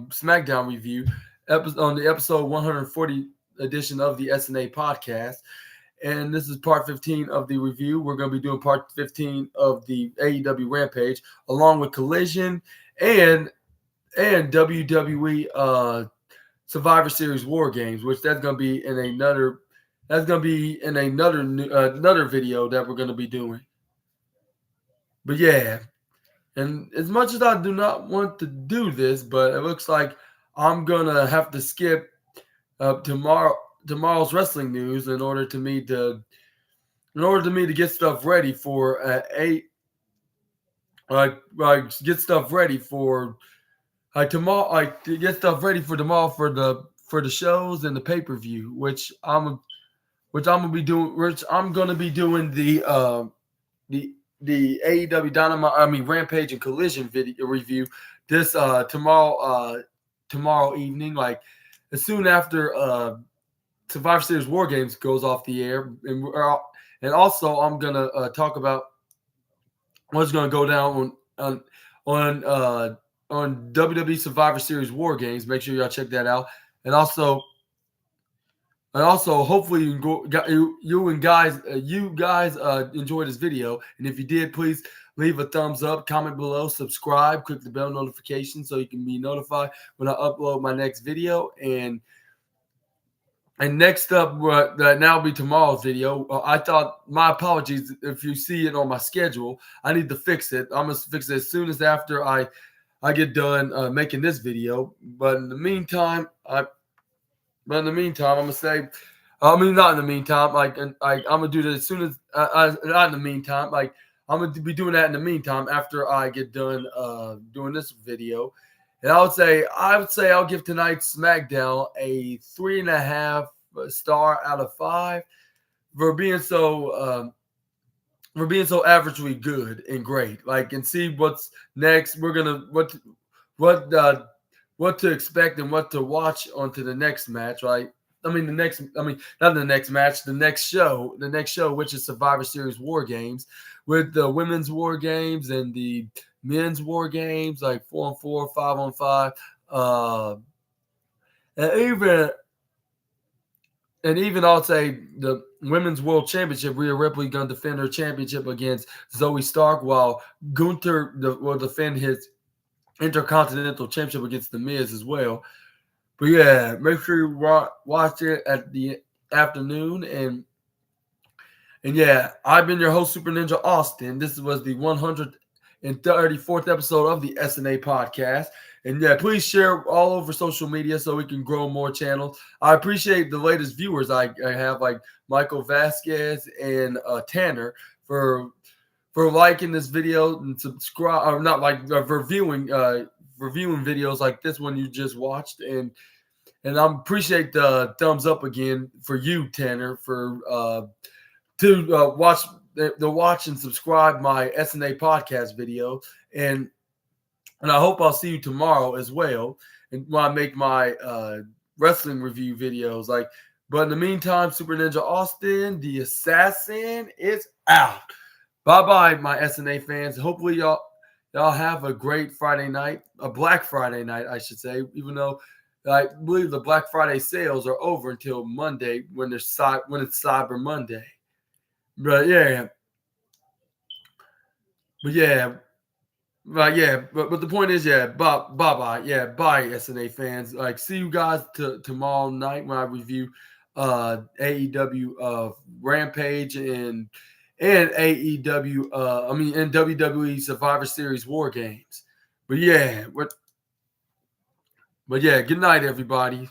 SmackDown review on the episode 140 edition of the SNA podcast. And this is part 15 of the review. We're going to be doing part 15 of the AEW Rampage, along with Collision and WWE Survivor Series War Games, which that's going to be in another another video that we're going to be doing. But yeah, and as much as I do not want to do this, but it looks like I'm going to have to skip tomorrow's wrestling news in order to me to get stuff ready for get stuff ready for tomorrow, to get stuff ready for tomorrow for the shows and the pay-per-view, which I'm gonna be doing the AEW Dynamite, Rampage and Collision video review this tomorrow evening, like as soon after Survivor Series War Games goes off the air, and also I'm gonna talk about what's gonna go down on WWE Survivor Series War Games. Make sure y'all check that out, and also hopefully you guys enjoyed this video, and if you did, please leave a thumbs up, comment below, subscribe, click the bell notification so you can be notified when I upload my next video. And next up, that now will be tomorrow's video. I thought, my apologies if you see it on my schedule. I need to fix it. I'm gonna fix it as soon as after I get done making this video. But in the meantime, I'm gonna say, not in the meantime. I'm gonna do that as soon as not in the meantime. Like I'm gonna be doing that in the meantime after I get done doing this video. And I would say I'll give tonight's SmackDown a 3.5 star out of 5 for being so averagely good and great. Like, and see what's next. We're gonna what to expect and what to watch onto the next match, right? Not the next match, the next show, which is Survivor Series War Games, with the women's War Games and the men's War Games, like 4-on-4, 5-on-5, and and even I'll say the Women's World Championship, Rhea Ripley going to defend her championship against Zoe Stark, while Gunther will defend his Intercontinental Championship against The Miz as well. But yeah, make sure you watch it at the afternoon. And yeah, I've been your host, Super Ninja Austin. This was the 134th episode of the SNA podcast. And yeah, please share all over social media so we can grow more channels. I appreciate the latest viewers I have, like Michael Vasquez and Tanner, for liking this video and subscribe, or not like reviewing videos like this one you just watched. And I appreciate the thumbs up again for you, Tanner, for to watch and subscribe my SNA podcast video. And I hope I'll see you tomorrow as well, and when I make my wrestling review videos. But in the meantime, Super Ninja Austin, the assassin, is out. Bye-bye, my SNA fans. Hopefully y'all have a great Friday night, a Black Friday night, I should say, even though I believe the Black Friday sales are over until Monday when it's Cyber Monday. But yeah. But the point is, bye. Yeah, bye, SNA fans. See you guys tomorrow night when I review AEW Rampage and AEW and WWE Survivor Series War Games. But yeah, good night, everybody.